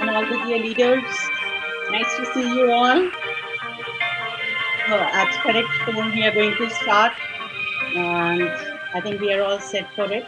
And all the dear leaders. Nice to see you all. At correct tone, we are going to start, and I think we are all set for it.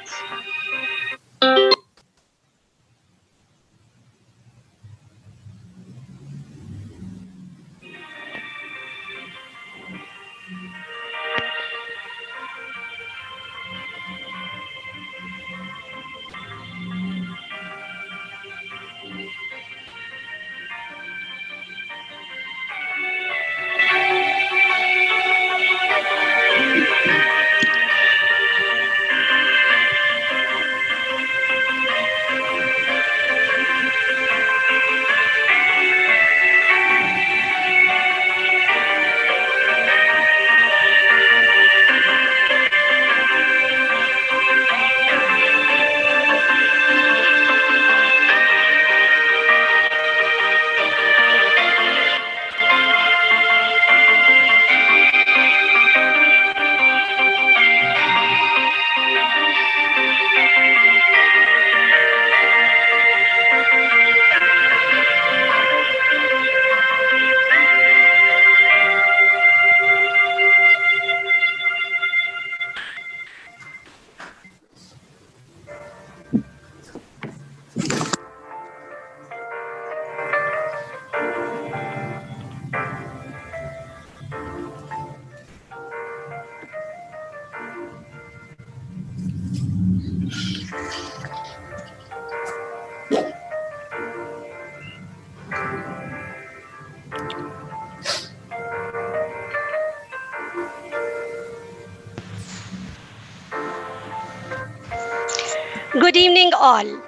Good evening, all.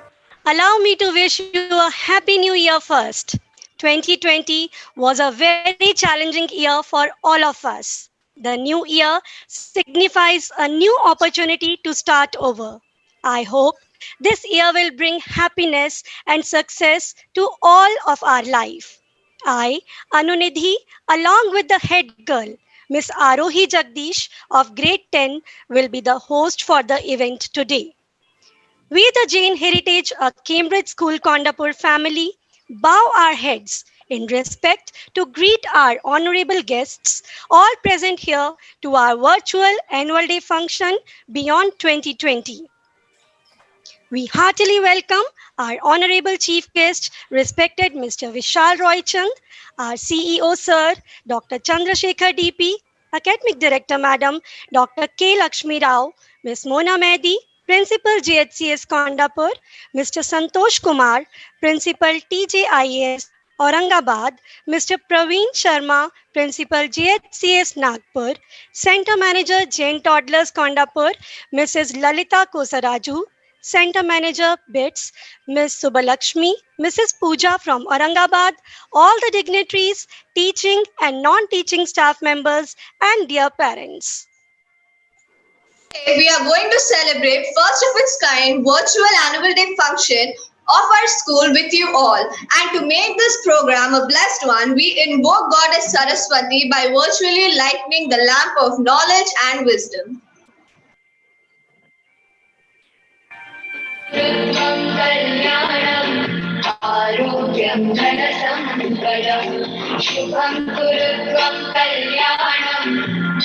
Allow me to wish you a happy new year first. 2020 was a very challenging year for all of us. The new year signifies a new opportunity to start over. I hope this year will bring happiness and success to all of our life. I, Anunidhi, along with the head girl, Miss Arohi Jagdish of Grade 10, will be the host for the event today. We, the Jain Heritage, a Cambridge School Kondapur family, bow our heads in respect to greet our honorable guests, all present here to our virtual annual day function beyond 2020. We heartily welcome our honorable chief guest, respected Mr. Vishal Roy Chand, our CEO Sir, Dr. Chandrasekhar DP, Academic Director Madam Dr. K. Lakshmi Rao, Ms. Mona Mehdi, Principal GHCS Kondapur, Mr. Santosh Kumar, Principal TJIS Aurangabad, Mr. Praveen Sharma, Principal GHCS Nagpur, Center Manager Jain Toddlers Kondapur, Mrs. Lalita Kosaraju, Center Manager BITS, Ms. Subalakshmi, Mrs. Pooja from Aurangabad, all the dignitaries, teaching and non-teaching staff members, and dear parents. Today we are going to celebrate first of its kind virtual annual day function of our school with you all. And to make this program a blessed one, we invoke Goddess Saraswati by virtually lighting the lamp of knowledge and wisdom. आरोग्यं धनसम्पदं शुभं कुरुत्वं कल्याणम्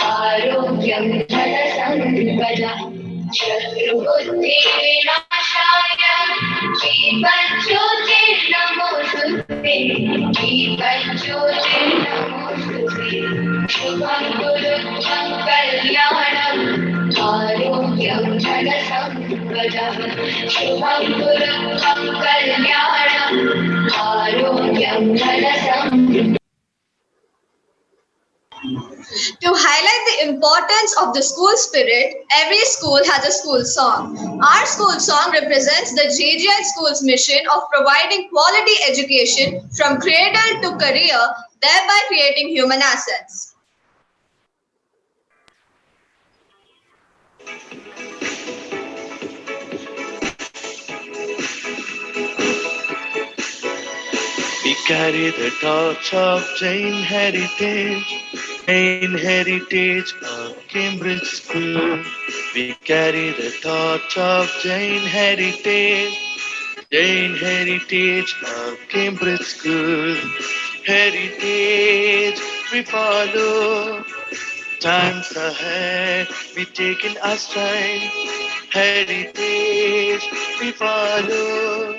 आरोग्यं धनसम्पदं शत्रुबुद्धिविनाशाय दीपज्योतिर्नमोऽस्तुते दीपज्योतिर्नमोऽस्तुते शुभं कुरुत्वं कल्याणम् आरोग्यं धनसम्पदं शुभं कुरुत्वं कल्याणम् आरोग्यं धनसम्पदम्. To highlight the importance of the school spirit, every school has a school song. Our school song represents the JGI School's mission of providing quality education from cradle to career, thereby creating human assets. We carry the torch of Jain heritage of Cambridge School. We carry the torch of Jain heritage of Cambridge School. Heritage we follow, times ahead we taking our stride. Heritage we follow,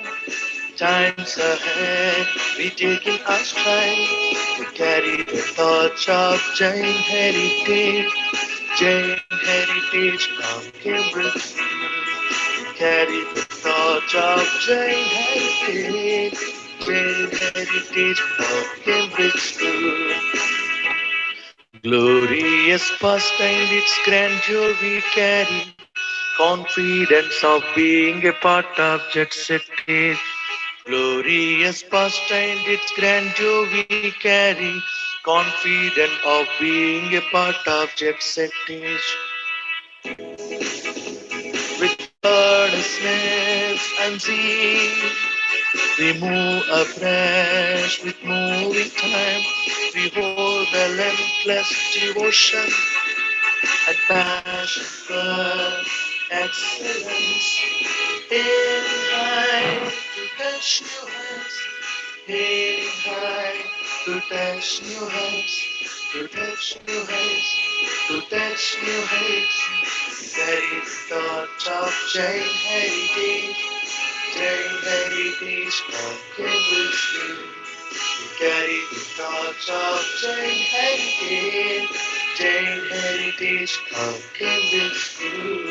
times ahead, we taking our stride. We carry the torch of Jain heritage of Cambridge. We carry the torch of Jain heritage of Cambridge School. Glorious past and its grandeur we carry, confidence of being a part of jet set age. Glorious past and its grandeur we carry, confident of being a part of jet set age. With earnestness and zeal, we move afresh with moving time. We hold the limitless devotion and passion for excellence. Aiming high to touch new heights, aiming high to touch new heights, to touch new heights, to touch new heights. Carry the torch of Jain heritage of Cambridge School. We carry the torch of Jain heritage of Cambridge School.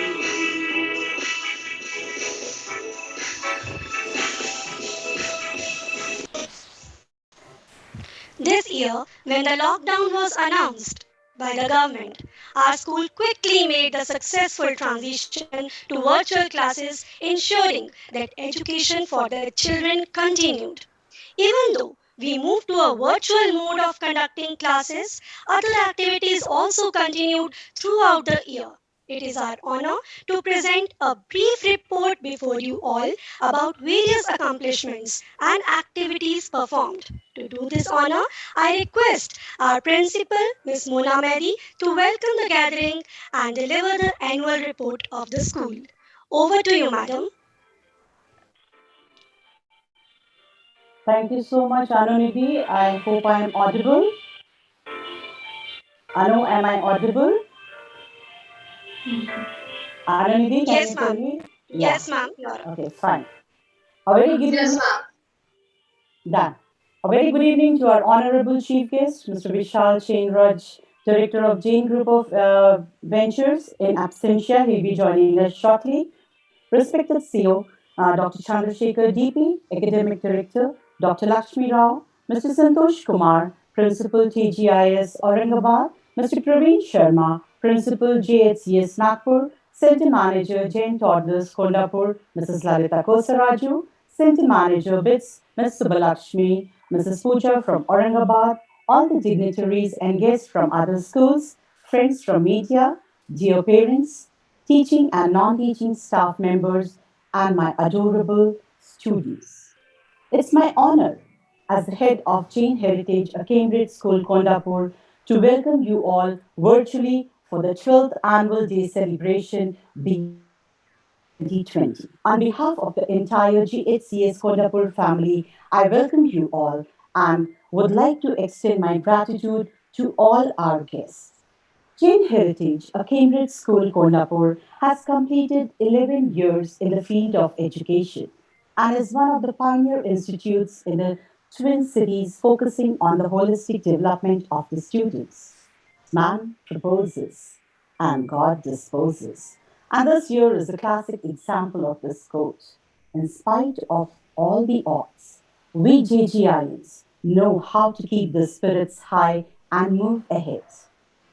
This year, when the lockdown was announced by the government, our school quickly made the successful transition to virtual classes, ensuring that education for the children continued. Even though we moved to a virtual mode of conducting classes, other activities also continued throughout the year. It is our honor to present a brief report before you all about various accomplishments and activities performed. To do this honor, I request our principal, Ms. Mona Mehdi, to welcome the gathering and deliver the annual report of the school. Over to you, madam. Thank you so much, Anunidhi. I hope I am audible. Anu, am I audible? Anunidhi, can you Yes, tell ma'am. me? Yeah. Yes, ma'am. You're Okay, fine. A very good Yes, evening. ma'am. Done. A very good evening to our honorable chief guest, Mr. Vishal Chainraj, director of Jain Group of Ventures. In absentia, he'll be joining us shortly. Respected CEO, Dr. Chandrasekhar DP, Academic Director, Dr. Lakshmi Rao, Mr. Santosh Kumar, Principal TGIS Aurangabad, Mr. Praveen Sharma, Principal JHCS Nagpur, Center Manager Jain Toddlers Kondapur, Mrs. Lalita Kosaraju, Center Manager BITS, Ms. Subalakshmi, Mrs. Pooja from Aurangabad, all the dignitaries and guests from other schools, friends from media, dear parents, teaching and non teaching staff members, and my adorable students. It's my honor as the head of Jain Heritage, a Cambridge School, Kondapur, to welcome you all virtually for the 12th Annual Day celebration beyond 2020. On behalf of the entire GHCS Kondapur family, I welcome you all and would like to extend my gratitude to all our guests. Jain Heritage, a Cambridge school, Kondapur, has completed 11 years in the field of education and is one of the pioneer institutes in the Twin Cities focusing on the holistic development of the students. Man proposes and God disposes. And this year is a classic example of this quote. In spite of all the odds, we JGIans know how to keep the spirits high and move ahead.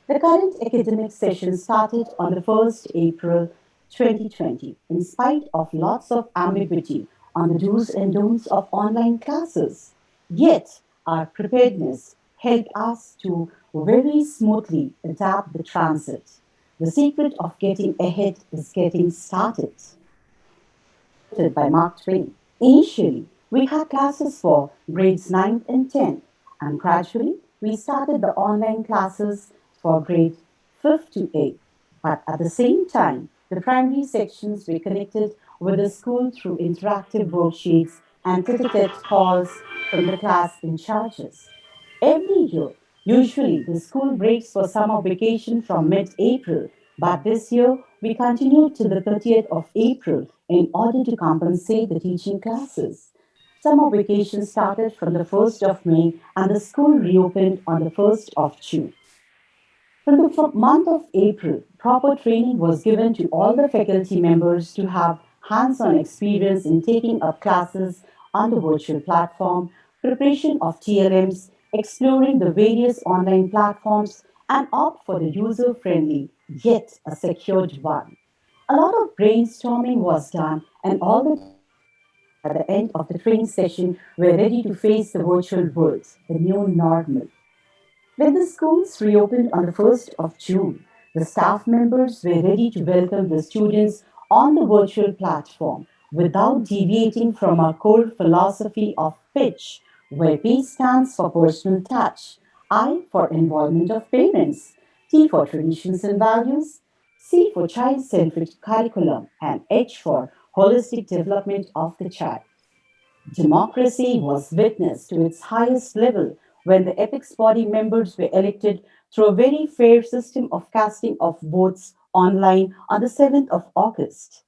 The current academic session started on the 1st April 2020 in spite of lots of ambiguity on the do's and don'ts of online classes. Yet, our preparedness helped us to very smoothly adapt the transit. The secret of getting ahead is getting started by Mark Twain. Initially, we had classes for grades 9 and 10, and gradually we started the online classes for grade 5 to 8. But at the same time, the primary sections were connected with the school through interactive worksheets and tete-a-tete calls from the class in charges. Every year, usually the school breaks for summer vacation from mid April, but this year we continued till the 30th of April in order to compensate the teaching classes. Summer vacation started from the 1st of May and the school reopened on the 1st of June. From the month of April, proper training was given to all the faculty members to have hands on experience in taking up classes on the virtual platform, preparation of TLMs, exploring the various online platforms, and opt for the user friendly yet a secured one. A lot of brainstorming was done, and all the at the end of the training session were ready to face the virtual world, the new normal. When the schools reopened on the 1st of June, the staff members were ready to welcome the students on the virtual platform without deviating from our core philosophy of pitch, where P stands for personal touch, I for involvement of parents, T for traditions and values, C for child centric curriculum, and H for holistic development of the child. Democracy was witnessed to its highest level when the Epic's body members were elected through a very fair system of casting of votes online on the 7th of August.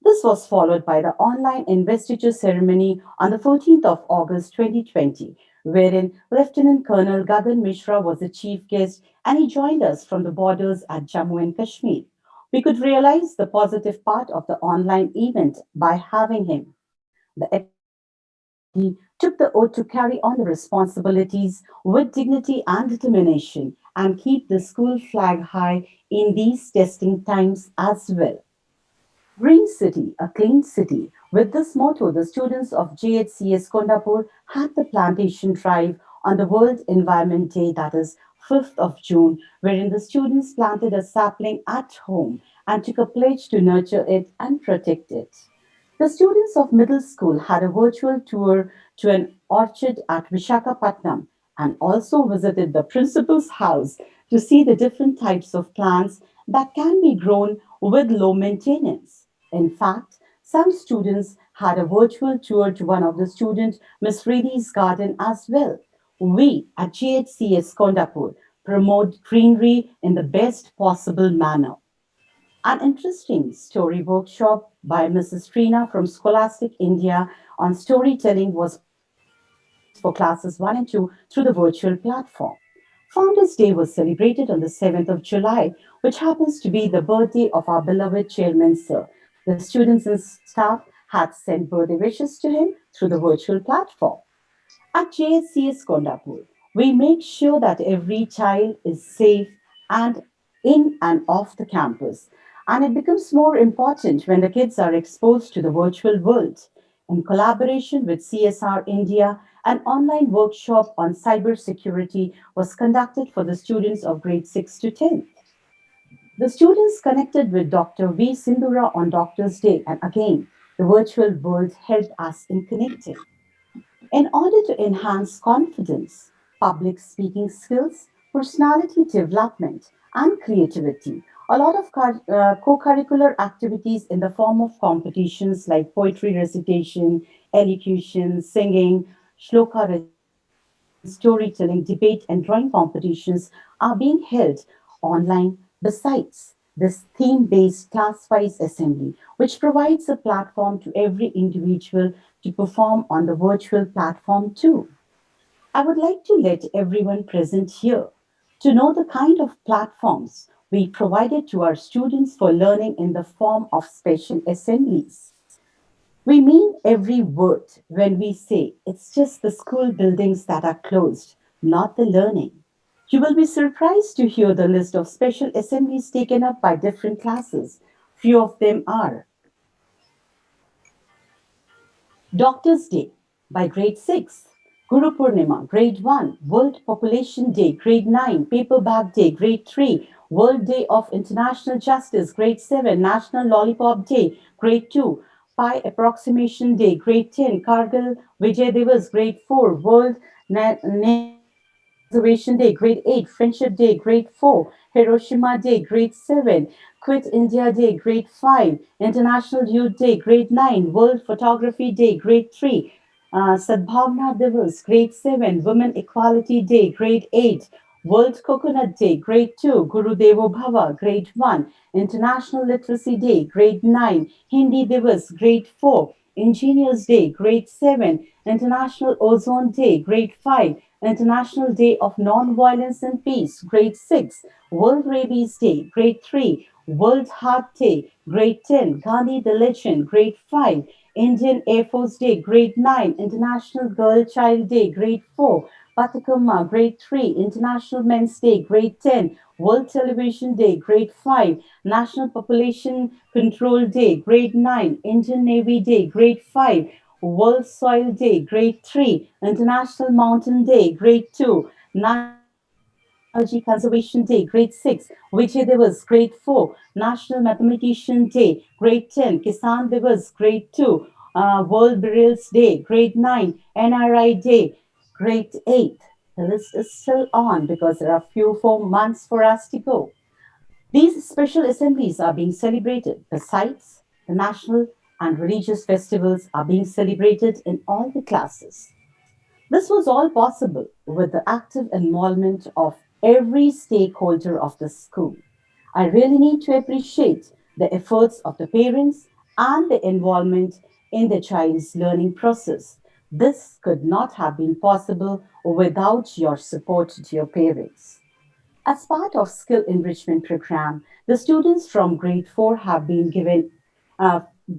This was followed by the online investiture ceremony on the 14th of August 2020, wherein Lieutenant Colonel Gagan Mishra was the chief guest and he joined us from the borders at Jammu and Kashmir. We could realize the positive part of the online event by having him. The he took the oath to carry on the responsibilities with dignity and determination and keep the school flag high in these testing times as well. Green City, a clean city. With this motto, the students of GHCS Kondapur had the plantation drive on the World Environment Day, that is 5th of June, wherein the students planted a sapling at home and took a pledge to nurture it and protect it. The students of middle school had a virtual tour to an orchard at Vishakhapatnam and also visited the principal's house to see the different types of plants that can be grown with low maintenance. In fact, some students had a virtual tour to one of the student Miss Reddy's garden as well. We at GHCS Kondapur promote greenery in the best possible manner. An interesting story workshop by Mrs. Trina from Scholastic India on storytelling was organized for classes 1 and 2 through the virtual platform. Founders Day was celebrated on the 7th of July, which happens to be the birthday of our beloved chairman, sir. The students and staff had sent birthday wishes to him through the virtual platform. At JSCS Kondapur, we make sure that every child is safe and in and off the campus. And it becomes more important when the kids are exposed to the virtual world. In collaboration with CSR India, an online workshop on cybersecurity was conducted for the students of grade 6 to 10. The students connected with Dr. V. Sindura on Doctor's Day, and again, the virtual world helped us in connecting. In order to enhance confidence, public speaking skills, personality development, and creativity, a lot of co curricular activities in the form of competitions like poetry recitation, elocution, singing, shloka recitation, storytelling, debate, and drawing competitions are being held online. Besides, this theme based class wise assembly, which provides a platform to every individual to perform on the virtual platform too. I would like to let everyone present here to know the kind of platforms we provided to our students for learning in the form of special assemblies. We mean every word when we say it's just the school buildings that are closed, not the learning. You will be surprised to hear the list of special assemblies taken up by different classes. Few of them are Doctor's Day by grade 6, Guru Purnima, grade 1, World Population Day, grade 9, Paperback Day, grade 3, World Day of International Justice, grade 7, National Lollipop Day, grade 2, Pi Approximation Day, grade 10, Kargil Vijay Divas, grade 4, World Nature Conservation Day, grade 8, Friendship Day, grade 4, Hiroshima Day, grade 7, Quit India Day, grade 5, International Youth Day, grade 9, World Photography Day, grade 3, Sadbhavna Divas, grade 7, Women Equality Day, grade 8, World Coconut Day, grade 2, Guru Devo Bhava, grade 1, International Literacy Day, grade 9, Hindi Divas, grade 4, Engineers Day, grade 7, International Ozone Day, grade 5, International Day of Non-Violence and Peace, grade 6, World Rabies Day, grade 3, World Heart Day, grade 10, Gandhi the Legend, grade 5, Indian Air Force Day, grade 9, International Girl Child Day, grade 4, Pathakama, grade 3, International Men's Day, grade 10, World Television Day, grade 5, National Population Control Day, grade 9, Indian Navy Day, grade 5, World Soil Day, grade 3, International Mountain Day, grade 2, National Technology Conservation Day, grade 6, Vijay Divas, grade 4, National Mathematician Day, grade 10, Kisan Divas, grade 2, World Burials Day, grade 9, NRI Day, grade 8. The list is still on because there are few more months for us to go. These special assemblies are being celebrated. Besides, the national and religious festivals are being celebrated in all the classes. This was all possible with the active involvement of every stakeholder of the school. I really need to appreciate the efforts of the parents and the involvement in the child's learning process. This could not have been possible without your support, dear parents. As part of skill enrichment program, the students from grade 4 have been given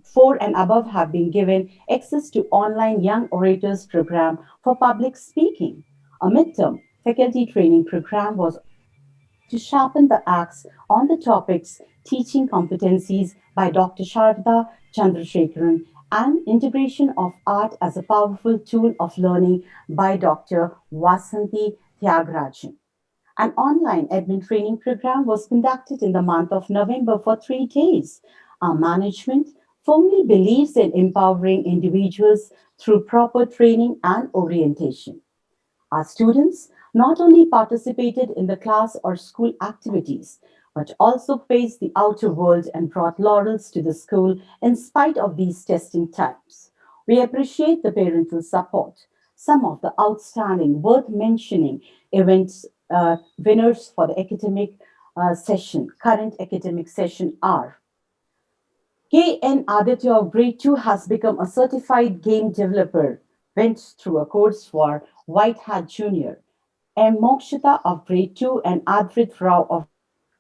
4 and above have been given access to online young orators program for public speaking. A midterm faculty training program was organized to sharpen the axe on the topics teaching competencies by Dr. Sharda Chandrasekharan and integration of art as a powerful tool of learning by Dr. Vasanti Tyagarajan. An online admin training program was conducted in the month of November for 3 days. Our management firmly believes in empowering individuals through proper training and orientation. Our students not only participated in the class or school activities, but also faced the outer world and brought laurels to the school in spite of these testing times. We appreciate the parental support. Some of the outstanding, worth mentioning events winners for the academic session, current academic session are K.N. Aditya of grade 2 has become a certified game developer, went through a course for White Hat Junior. M. Mokshita of grade 2 and Adrit Rao of grade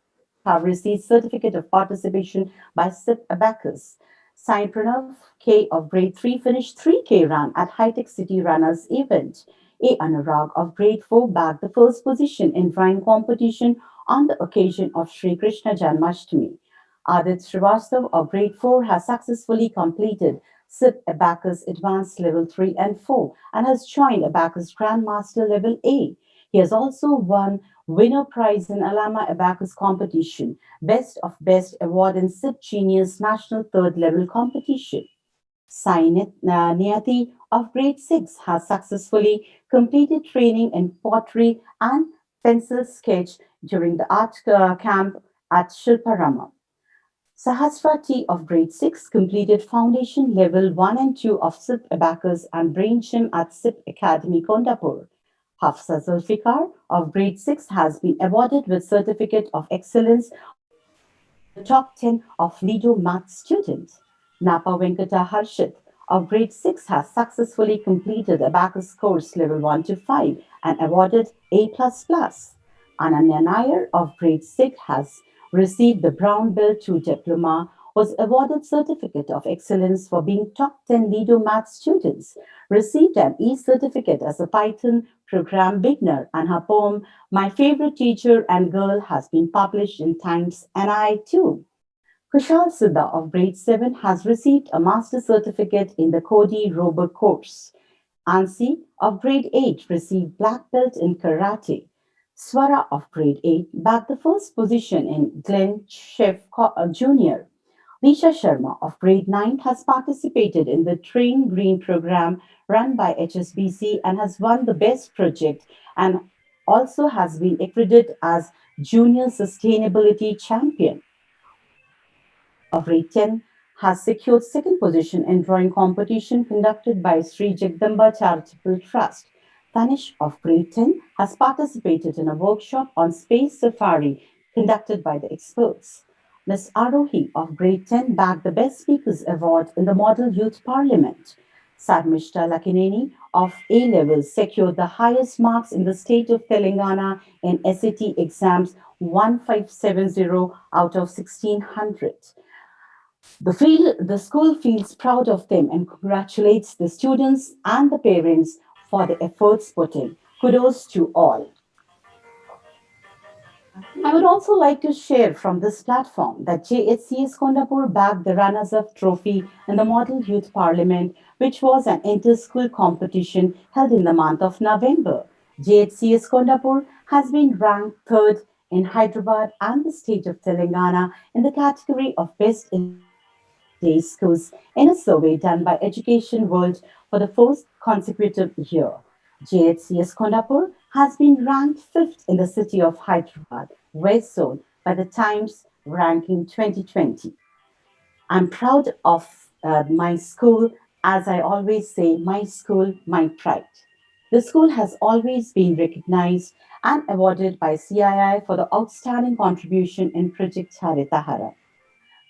6 have received certificate of participation by SIP Abacus. Sai Pranav K of grade 3 finished 3K run at High Tech City Runners event. A. Anurag of grade 4 bagged the first position in drawing competition on the occasion of Sri Krishna Janmashtami. Adit Srivastav of grade 4 has successfully completed SIP Abacus Advanced Level 3 and 4 and has joined Abacus Grandmaster Level A. He has also won winner prize in Alama Abacus competition, Best of Best award in SIP Genius National Third Level competition. Sai Niyati of grade 6 has successfully completed training in pottery and pencil sketch during the art camp at Shilparama. Sahasra T of grade 6 completed foundation level 1 and 2 of SIP Abacus and Brain Gym at SIP Academy Kondapur. Hafsa Zulfikar of grade 6 has been awarded with Certificate of Excellence in the top 10 of Lido Math students. Napa Venkata Harshit of grade 6 has successfully completed Abacus course level 1 to 5 and awarded A++. Ananya Nair of grade 6 has received the Brown Belt 2 diploma, was awarded Certificate of Excellence for being top 10 Lido Math students, received an E certificate as a Python program beginner, and her poem My Favorite Teacher and Girl has been published in Times and I too. Kushal Siddha of grade 7 has received a master's certificate in the Cody Rober course. Ansi of grade 8 received black belt in karate. Swara of grade 8 bagged the first position in Glen Chef Jr. Lisha Sharma of grade 9 has participated in the Train Green program run by HSBC and has won the best project and also has been accredited as Junior Sustainability Champion. Urmila K of grade 10 has secured second position in drawing competition conducted by Sri Jagdamba Charitable Trust. Tanish of grade 10 has participated in a workshop on space safari conducted by the experts. Ms. Arohi of grade 10 bagged the Best Speakers Award in the Model Youth Parliament. Sarmishta Lakineni of A levels secured the highest marks in the state of Telangana in SAT exams 1570 out of 1600. The school feels proud of them and congratulates the students and the parents for the efforts put in. Kudos to all. I would also like to share from this platform that JHCS Kondapur bagged the runners up trophy in the Model Youth Parliament, which was an inter school competition held in the month of November. JHCS Kondapur has been ranked third in Hyderabad and the state of Telangana in the category of Best International Day Schools in a survey done by Education World for the fourth consecutive year. JHCS Kondapur has been ranked fifth in the city of Hyderabad, West Zone, by the Times Ranking 2020. I'm proud of my school. As I always say, my school, my pride. The school has always been recognized and awarded by CII for the outstanding contribution in Project Haritahara.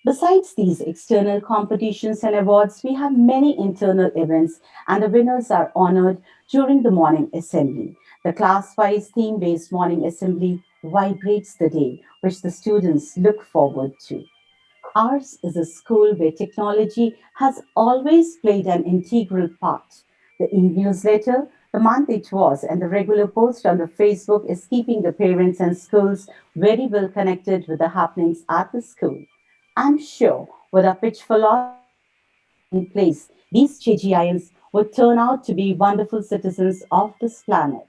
Besides these external competitions and awards, we have many internal events, and the winners are honored during the morning assembly. The class wise theme based morning assembly vibrates the day, which the students look forward to. Ours is a school where technology has always played an integral part. The e newsletter, the month it was, and the regular post on the Facebook is keeping the parents and schools very well connected with the happenings at the school. I'm sure with a pitch philosophy and discipline in place, these KGINs would turn out to be wonderful citizens of this planet.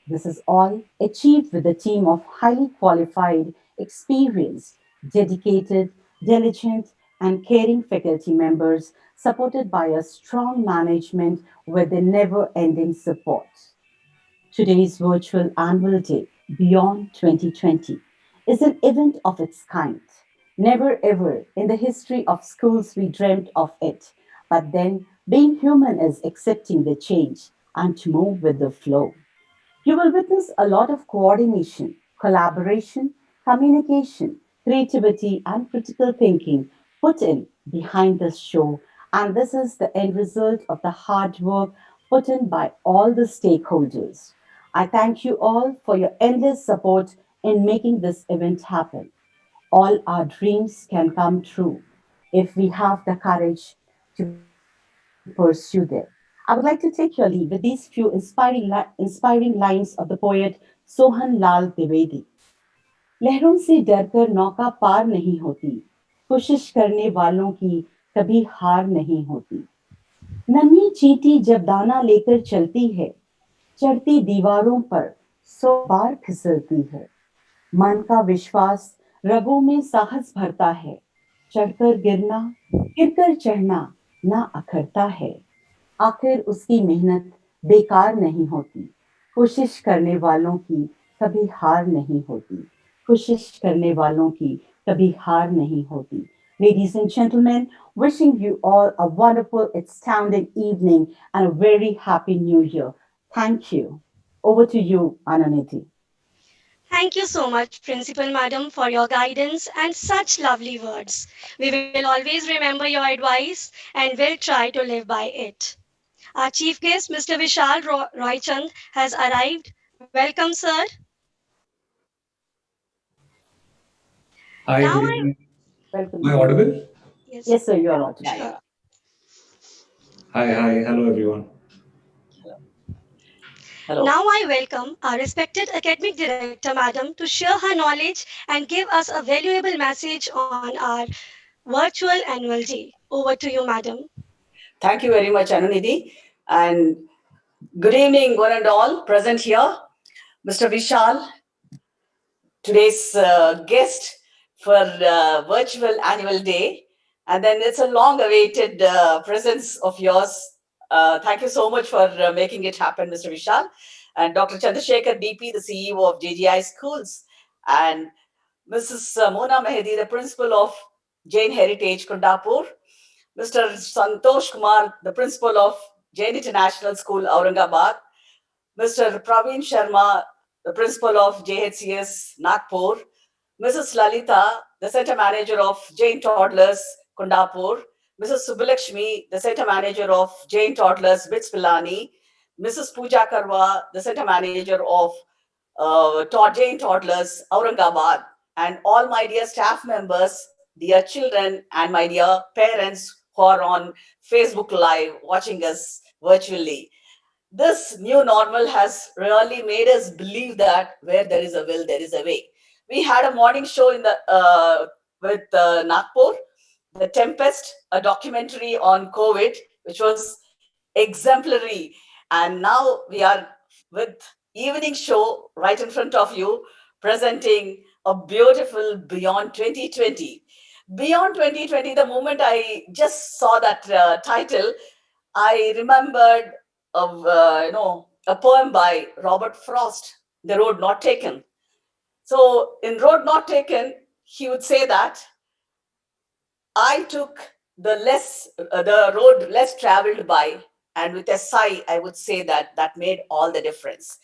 This is all achieved with a team of highly qualified, experienced, dedicated, diligent, and caring faculty members supported by a strong management with a never ending support. Today's virtual annual day, Beyond 2020, is an event of its kind. Never ever in the history of schools we dreamt of it. But then Being human is accepting the change and to move with the flow. You will witness a lot of coordination, collaboration, communication, creativity, and critical thinking put in behind this show. And this is the end result of the hard work put in by all the stakeholders. I thank you all for your endless support in making this event happen. All our dreams can come true if we have the courage to pursue them. I would like to take your leave with these few inspiring lines of the poet Sohan Lal Dwivedi. लहरों से डरकर नौका पार नहीं होती, कोशिश करने वालों की कभी हार नहीं होती। नन्ही चींटी जब दाना लेकर चलती है, चढ़ती दीवारों पर 100 बार फिसलती है। मन का विश्वास रगों में साहस भरता है, चढ़कर गिरना, गिरकर चढ़ना ना अखरता है। आखिर उसकी मेहनत बेकार नहीं होती, कोशिश करने वालों की कभी हार नहीं होती, कोशिश करने वालों की कभी हार नहीं होती। Ladies and gentlemen, wishing you all a wonderful, astounding evening and a very happy new year. Thank you. Over to you, Ananiti. Thank you so much, Principal Madam, for your guidance and such lovely words. We will always remember your advice and will try to live by it. Our chief guest, Mr. Vishal Roychand, has arrived. Welcome, sir. Hi, Now good I evening. Welcome, Am I sir. audible? yes, Yes, sir, you are audible. sure. Hi, hello everyone. Hello. Now I welcome our respected academic director, madam, to share her knowledge and give us a valuable message on our virtual annual day. Over to you, madam. Thank you very much, Anunidhi. And good evening, one and all present here. Mr. Vishal, today's guest for virtual annual day. And then it's a long awaited presence of yours. Thank you so much for making it happen, Mr. Vishal. And Dr. Chandrasekhar DP, the CEO of JGI Schools. And Mrs. Mona Mehdi, the principal of Jain Heritage, Kundapur. Mr. Santosh Kumar, the principal of Jain International School, Aurangabad. Mr. Praveen Sharma, the principal of JHCS, Nagpur. Mrs. Lalita, the center manager of Jain Toddlers, Kundapur. Mrs. Subbalakshmi, the center manager of Jain Toddlers, Bits Pilani. Mrs. Pooja Karwa, the center manager of Jain Toddlers, Aurangabad. And all my dear staff members, dear children, and my dear parents who are on Facebook Live watching us virtually. This new normal has really made us believe that where there is a will, there is a way. We had a morning show in the with Nagpur, The Tempest, a documentary on COVID, which was exemplary. And now we are with evening show right in front of you, presenting a beautiful Beyond 2020. Beyond 2020, the moment I just saw that title, I remembered of a poem by Robert Frost, The Road Not Taken. So in Road Not Taken, he would say that I took the road less traveled by, and with a sigh, I would say that that made all the difference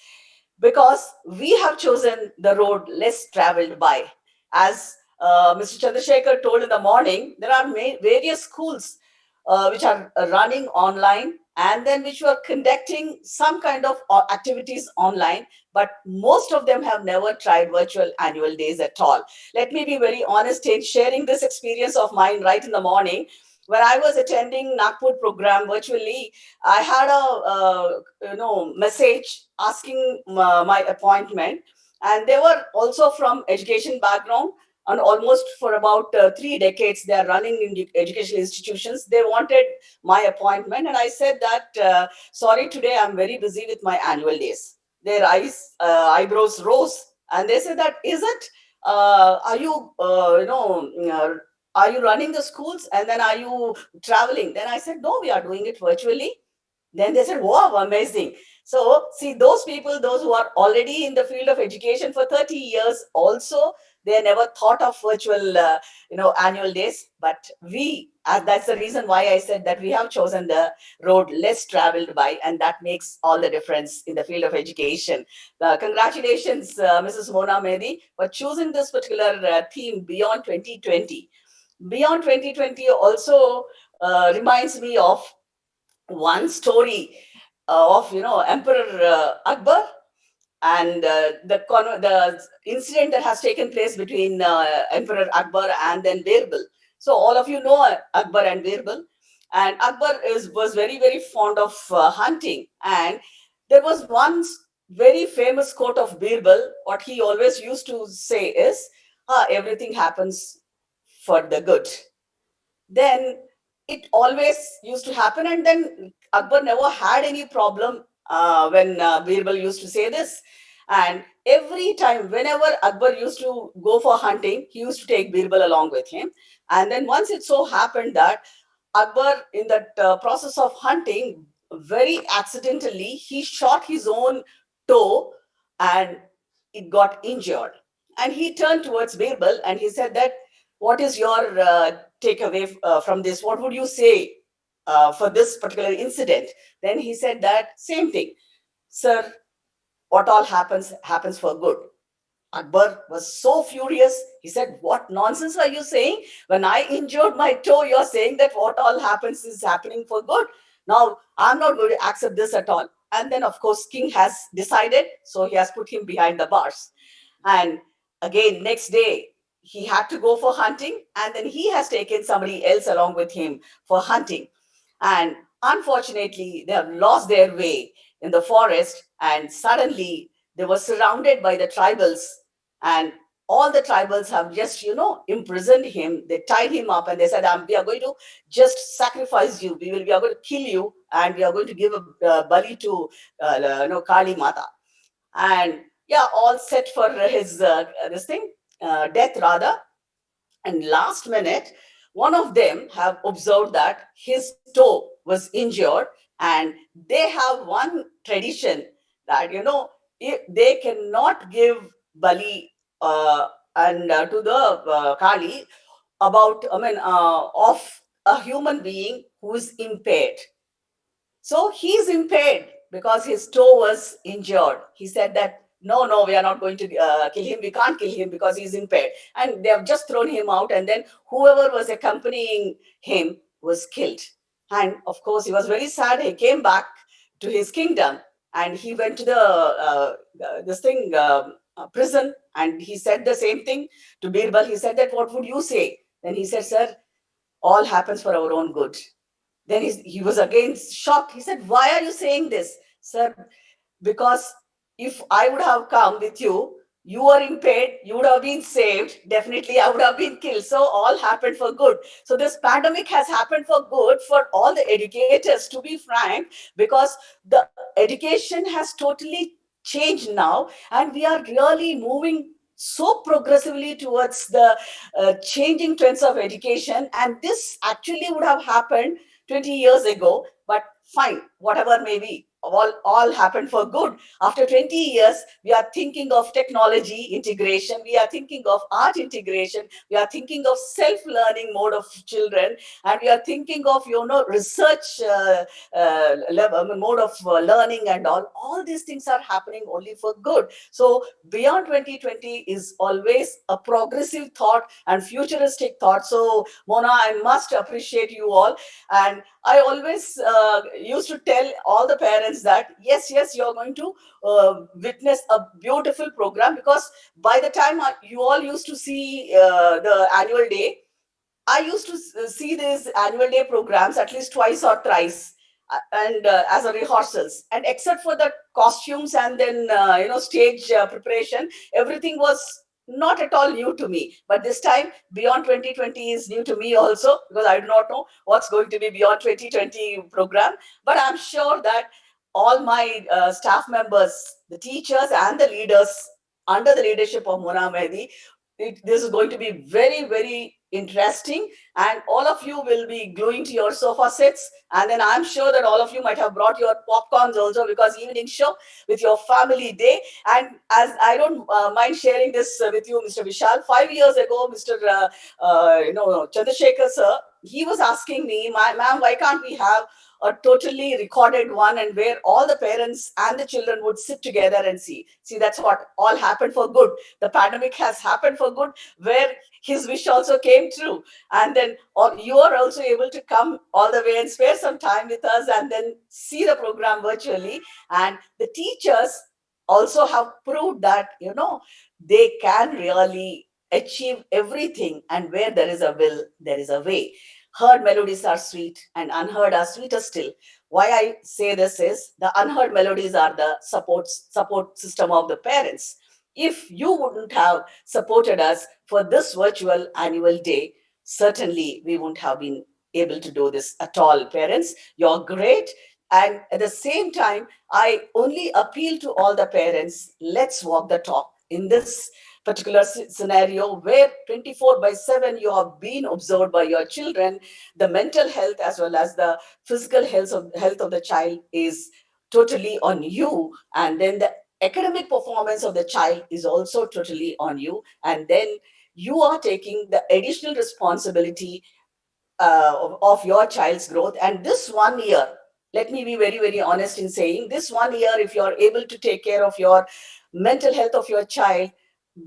because we have chosen the road less traveled by. As Mr. Chandrasekhar told in the morning, there are various schools which are running online and then which were conducting some kind of activities online, but most of them have never tried virtual annual days at all. Let me be very honest in sharing this experience of mine right in the morning. When I was attending Nagpur program virtually, I had a message asking my appointment, and they were also from education background, and almost for about 3 decades they are running in educational institutions. They wanted my appointment, and I said that sorry, today I'm very busy with my annual days. Their eyebrows rose, and they said that is it? Are you are you running the schools, and then are you traveling? Then I said, no, we are doing it virtually. Then they said, wow, amazing. So see, those people, those who are already in the field of education for 30 years also, they never thought of virtual annual days. But we that's the reason why I said that we have chosen the road less traveled by, and that makes all the difference in the field of education. Congratulations, Mrs. Mona Mehdi, for choosing this particular theme beyond 2020. Beyond 2020 also reminds me of one story of Emperor Akbar, and the incident that has taken place between Emperor Akbar and then Birbal. So all of you know Akbar and Birbal, and Akbar was very fond of hunting, and there was one very famous quote of Birbal. What he always used to say is, "Everything happens for the good." Then it always used to happen, and then Akbar never had any problem when Birbal used to say this. And every time, whenever Akbar used to go for hunting, he used to take Birbal along with him. And then once it so happened that Akbar, in that process of hunting, very accidentally, he shot his own toe and it got injured. And he turned towards Birbal and he said that, "What is your takeaway from this? What would you say for this particular incident?" Then he said that same thing, "Sir, what all happens for good." Akbar was so furious. He said, "What nonsense are you saying? When I injured my toe, you're saying that what all happens is happening for good. Now, I'm not going to accept this at all." And then, of course, King has decided, so he has put him behind the bars. And again, next day, he had to go for hunting, and then he has taken somebody else along with him for hunting. And unfortunately, they have lost their way in the forest, and suddenly they were surrounded by the tribals, and all the tribals have just imprisoned him. They tied him up and they said, "We are going to just sacrifice you. We are going to kill you, and we are going to give a bali to Kali Mata." And yeah, all set for his this thing death rather. And last minute, one of them have observed that his toe was injured, and they have one tradition that if they cannot give bali and to the Kali about, of a human being who is impaired. So he's impaired because his toe was injured. He said that, "No, no, we are not going to kill him. We can't kill him because he's impaired." And they have just thrown him out. And then whoever was accompanying him was killed. And of course, he was very sad. He came back to his kingdom and he went to the prison, and he said the same thing to Birbal. He said that, "What would you say?" Then he said, "Sir, all happens for our own good." Then he was again shocked. He said, "Why are you saying this?" "Sir, because if I would have come with you, you were impaired, you would have been saved. Definitely, I would have been killed. So all happened for good." So this pandemic has happened for good for all the educators, to be frank, because the education has totally changed now, and we are really moving so progressively towards the changing trends of education. And this actually would have happened 20 years ago, but fine, whatever may be, all happened for good. After 20 years, we are thinking of technology integration, we are thinking of art integration, we are thinking of self-learning mode of children, and we are thinking of research level mode of learning, and all these things are happening only for good. So beyond 2020 is always a progressive thought and futuristic thought. So Mona, I must appreciate you all. And I always used to tell all the parents that yes, you're going to witness a beautiful program, because by the time you all used to see the annual day, I used to see these annual day programs at least twice or thrice, and as a rehearsals. And except for the costumes and then stage preparation, everything was not at all new to me. But this time, beyond 2020 is new to me also, because I do not know what's going to be beyond 2020 program. But I'm sure that all my staff members, the teachers, and the leaders under the leadership of Mona Mehdi, this is going to be very interesting, and all of you will be gluing to your sofa sets. And then I'm sure that all of you might have brought your popcorns also, because evening show with your family day. And as I don't mind sharing this with you, Mr. Vishal, 5 years ago, Mr. Chandrasekhar sir, he was asking me, ma'am, why can't we have a totally recorded one, and where all the parents and the children would sit together and see. See, that's what all happened for good. The pandemic has happened for good, where his wish also came true. And then you are also able to come all the way and spare some time with us and then see the program virtually. And the teachers also have proved that, they can really achieve everything. And where there is a will, there is a way. Heard melodies are sweet and unheard are sweeter still. Why I say this is the unheard melodies are the support system of the parents. If you wouldn't have supported us for this virtual annual day, certainly we wouldn't have been able to do this at all. Parents, you're great. And at the same time, I only appeal to all the parents, let's walk the talk in this particular scenario where 24 by 7 you have been observed by your children. The mental health as well as the physical health of the child is totally on you. And then the academic performance of the child is also totally on you. And then you are taking the additional responsibility of your child's growth. And this 1 year, let me be very, very honest in saying, this 1 year, if you're able to take care of your mental health of your child,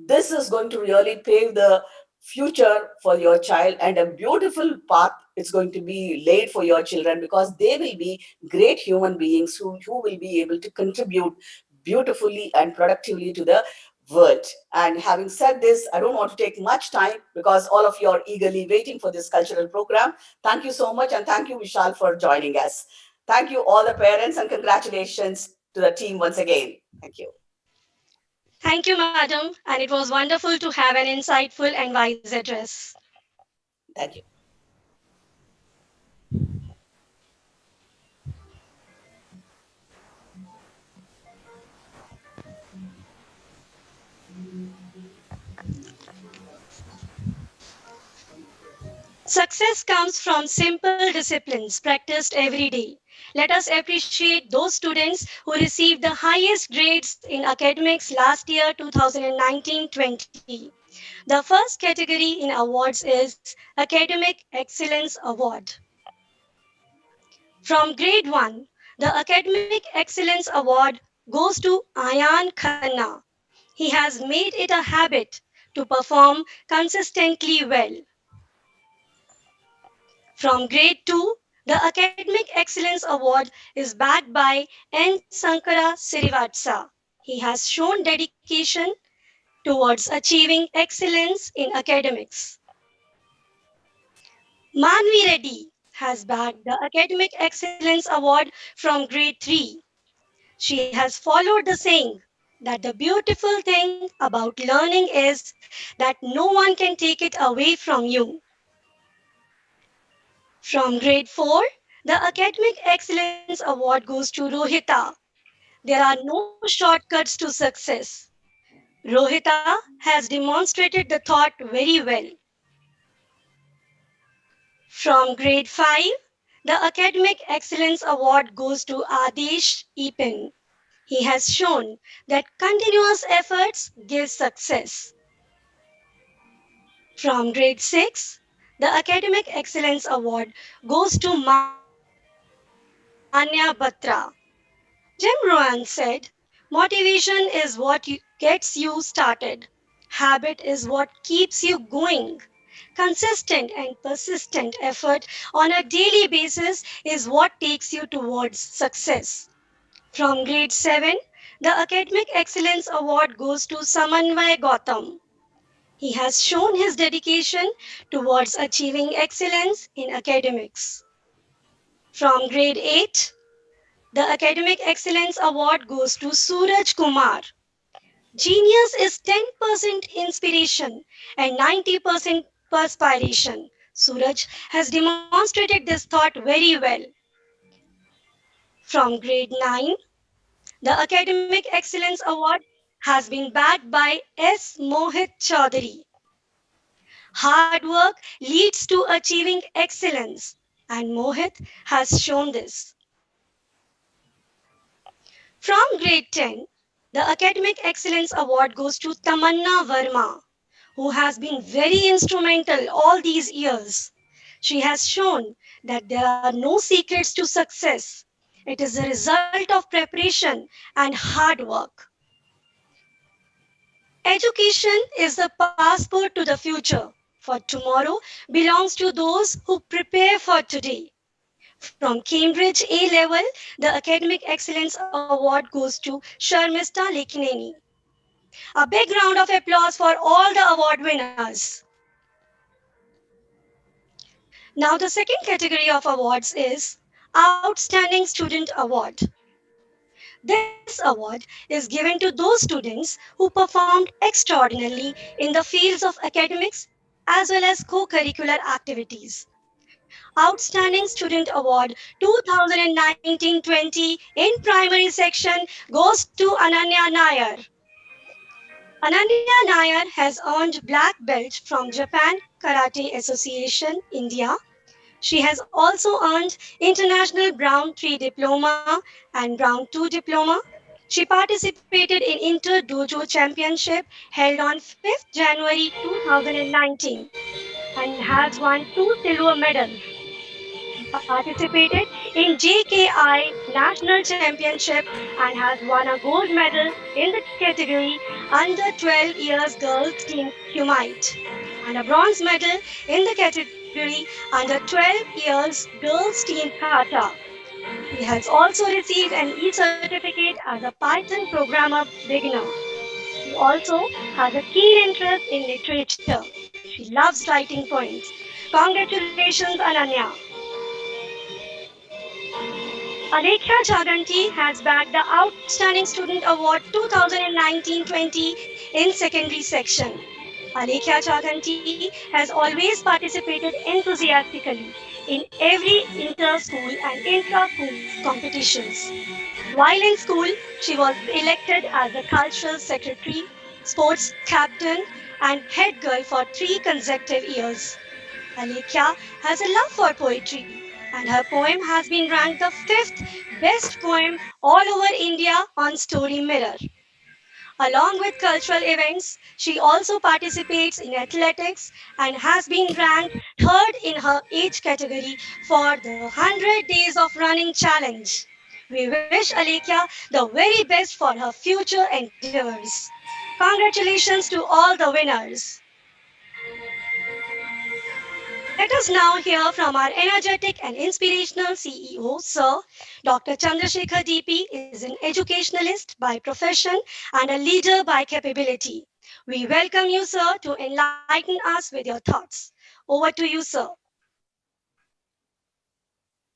this is going to really pave the future for your child, and a beautiful path it's going to be laid for your children, because they will be great human beings who will be able to contribute beautifully and productively to the world. And having said this, I don't want to take much time because all of you are eagerly waiting for this cultural program. Thank you so much, and thank you, Vishal, for joining us. Thank you, all the parents, and congratulations to the team once again. Thank you. Thank you, madam, and it was wonderful to have an insightful and wise address. Thank you. Success comes from simple disciplines practiced every day. Let us appreciate those students who received the highest grades in academics last year 2019-20. The first category in awards is Academic Excellence Award. From grade 1, the Academic Excellence Award goes to Ayan Khanna. He has made it a habit to perform consistently well. From grade 2, the Academic Excellence Award is backed by N. Sankara Srivatsa. He has shown dedication towards achieving excellence in academics. Manvi Reddy has bagged the Academic Excellence Award from grade 3. She has followed the saying that the beautiful thing about learning is that no one can take it away from you. From grade 4, the Academic Excellence Award goes to Rohita. There are no shortcuts to success. Rohita has demonstrated the thought very well. From grade 5, the Academic Excellence Award goes to Adesh Epin. He has shown that continuous efforts give success. From grade 6, the Academic Excellence Award goes to Manya Batra. Jim Rohn said, motivation is what gets you started. Habit is what keeps you going. Consistent and persistent effort on a daily basis is what takes you towards success. From grade 7, the Academic Excellence Award goes to Samanvay Gautam. He has shown his dedication towards achieving excellence in academics. From grade 8, the Academic Excellence Award goes to Suraj Kumar. Genius is 10% inspiration and 90% perspiration. Suraj has demonstrated this thought very well. From grade 9, the Academic Excellence Award has been backed by S. Mohit Chaudhary. Hard work leads to achieving excellence, and Mohit has shown this. From grade 10, the Academic Excellence Award goes to Tamanna Verma, who has been very instrumental all these years. She has shown that there are no secrets to success. It is a result of preparation and hard work. Education is the passport to the future, for tomorrow belongs to those who prepare for today. From Cambridge A level, the Academic Excellence Award goes to Sharmista Lekineni. A big round of applause for all the award winners. Now, the second category of awards is Outstanding Student Award. This award is given to those students who performed extraordinarily in the fields of academics as well as co curricular activities. Outstanding Student Award 2019-20 in primary section goes to Ananya Nair. Ananya Nair has earned black belt from Japan Karate Association, India. She has also earned International Brown 3 Diploma and Brown 2 Diploma. She participated in Inter Dojo Championship held on 5th January 2019 and has won two silver medals. She participated in JKI National Championship and has won a gold medal in the category under 12 years girls team Humite and a bronze medal in the category under 12 years girls team Kata. She has also received an e-certificate as a Python programmer beginner. She also has a keen interest in literature. She loves writing poems. Congratulations, Ananya. Alekhya Chaganti has bagged the Outstanding Student Award 2019-20 in secondary section. Alekhya Chaganti has always participated enthusiastically in every inter-school and intra-school competitions. While in school, she was elected as the cultural secretary, sports captain, and head girl for 3 consecutive years. Alekhya has a love for poetry, and her poem has been ranked the fifth best poem all over India on Story Mirror. Along with cultural events, she also participates in athletics and has been ranked third in her age category for the 100 Days of Running Challenge. We wish Alekhya the very best for her future endeavors. Congratulations to all the winners. Let us now hear from our energetic and inspirational CEO, Sir Dr. Chandrasekhar DP is an educationalist by profession and a leader by capability. We welcome you, sir, to enlighten us with your thoughts. Over to you, sir.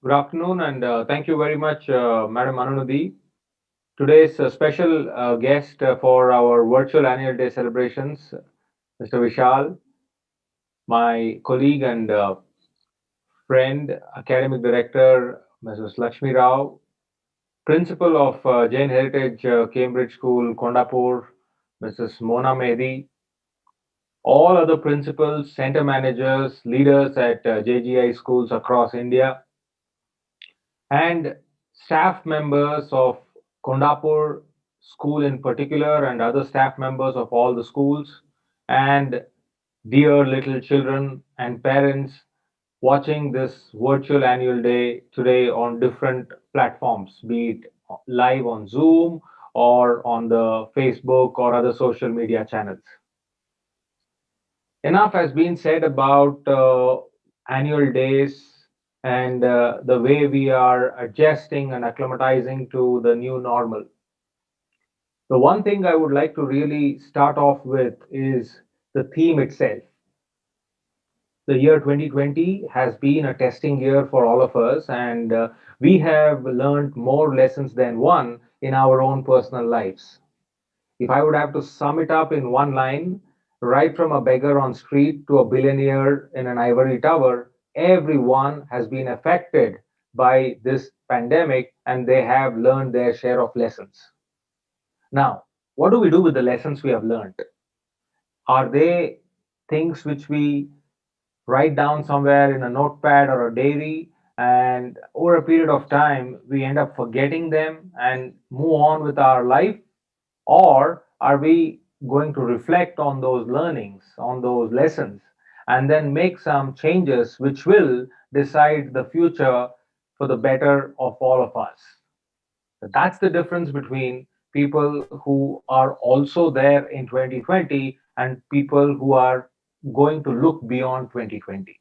Good afternoon, and thank you very much, Madam Anunudi. Today's special guest for our virtual annual day celebrations, Mr. Vishal, my colleague and friend, academic director, Mrs. Lakshmi Rao, principal of Jain Heritage Cambridge School, Kondapur, Mrs. Mona Mehdi, all other principals, center managers, leaders at JGI schools across India, and staff members of Kondapur school in particular, and other staff members of all the schools, and dear little children and parents watching this virtual annual day today on different platforms, be it live on Zoom or on the Facebook or other social media channels. Enough has been said about annual days and the way we are adjusting and acclimatizing to the new normal. The one thing I would like to really start off with is the theme itself. The year 2020 has been a testing year for all of us, and we have learned more lessons than one in our own personal lives. If I would have to sum it up in one line, right from a beggar on street to a billionaire in an ivory tower, everyone has been affected by this pandemic and they have learned their share of lessons. Now, what do we do with the lessons we have learned? Are they things which we write down somewhere in a notepad or a diary, and over a period of time we end up forgetting them and move on with our life? Or are we going to reflect on those learnings, on those lessons, and then make some changes which will decide the future for the better of all of us? That's the difference between people who are also there in 2020 and people who are going to look beyond 2020.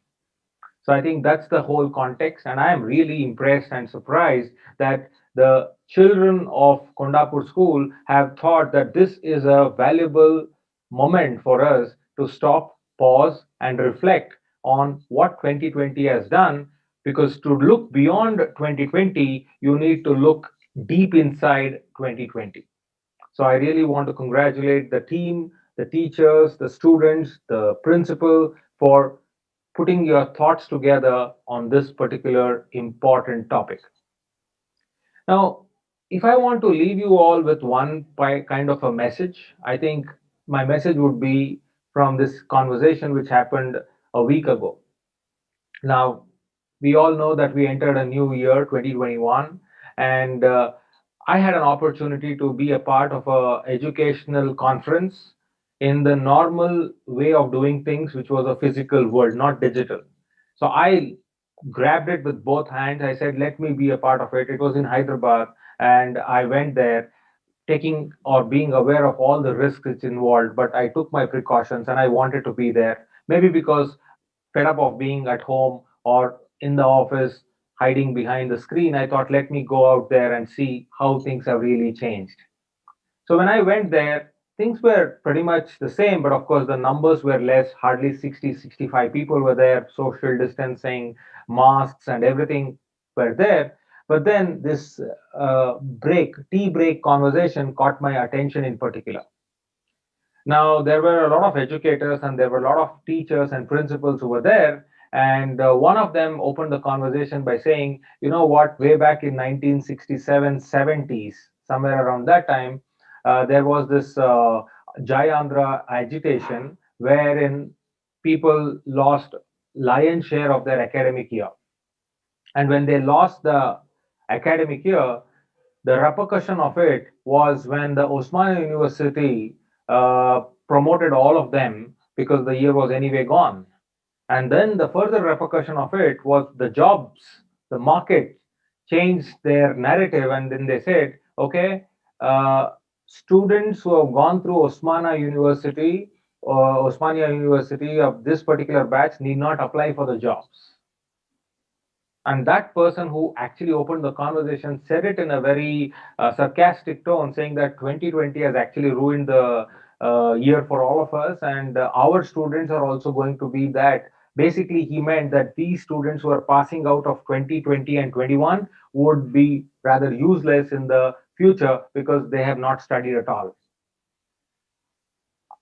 So I think that's the whole context, and I am really impressed and surprised that the children of Kondapur School have thought that this is a valuable moment for us to stop, pause, and reflect on what 2020 has done. Because to look beyond 2020, you need to look deep inside 2020. So I really want to congratulate the team, the teachers, the students, the principal for putting your thoughts together on this particular important topic. Now, if I want to leave you all with one kind of a message, I think my message would be from this conversation which happened a week ago. Now, we all know that we entered a new year, 2021, and I had an opportunity to be a part of a educational conference in the normal way of doing things, which was a physical world, not digital. So I grabbed it with both hands. I said, let me be a part of it. It was in Hyderabad, and I went there taking or being aware of all the risks it's involved, but I took my precautions and I wanted to be there. Maybe because fed up of being at home or in the office hiding behind the screen, I thought, let me go out there and see how things have really changed. So when I went there, things were pretty much the same, but of course the numbers were less. Hardly 60, 65 people were there, social distancing, masks, and everything were there. But then this tea break conversation caught my attention in particular. Now, there were a lot of educators and there were a lot of teachers and principals who were there. And one of them opened the conversation by saying, you know what, way back in 1967, 70s, somewhere around that time, there was this Jai Andhra agitation wherein people lost lion's share of their academic year. And when they lost the academic year, the repercussion of it was when the Osmania University promoted all of them because the year was anyway gone. And then the further repercussion of it was the jobs, the market changed their narrative, and then they said, okay, uh, students who have gone through Osmania University of this particular batch need not apply for the jobs. And that person who actually opened the conversation said it in a very sarcastic tone, saying that 2020 has actually ruined the year for all of us, and our students are also going to be that. Basically, he meant that these students who are passing out of 2020 and 21 would be rather useless in the future because they have not studied at all.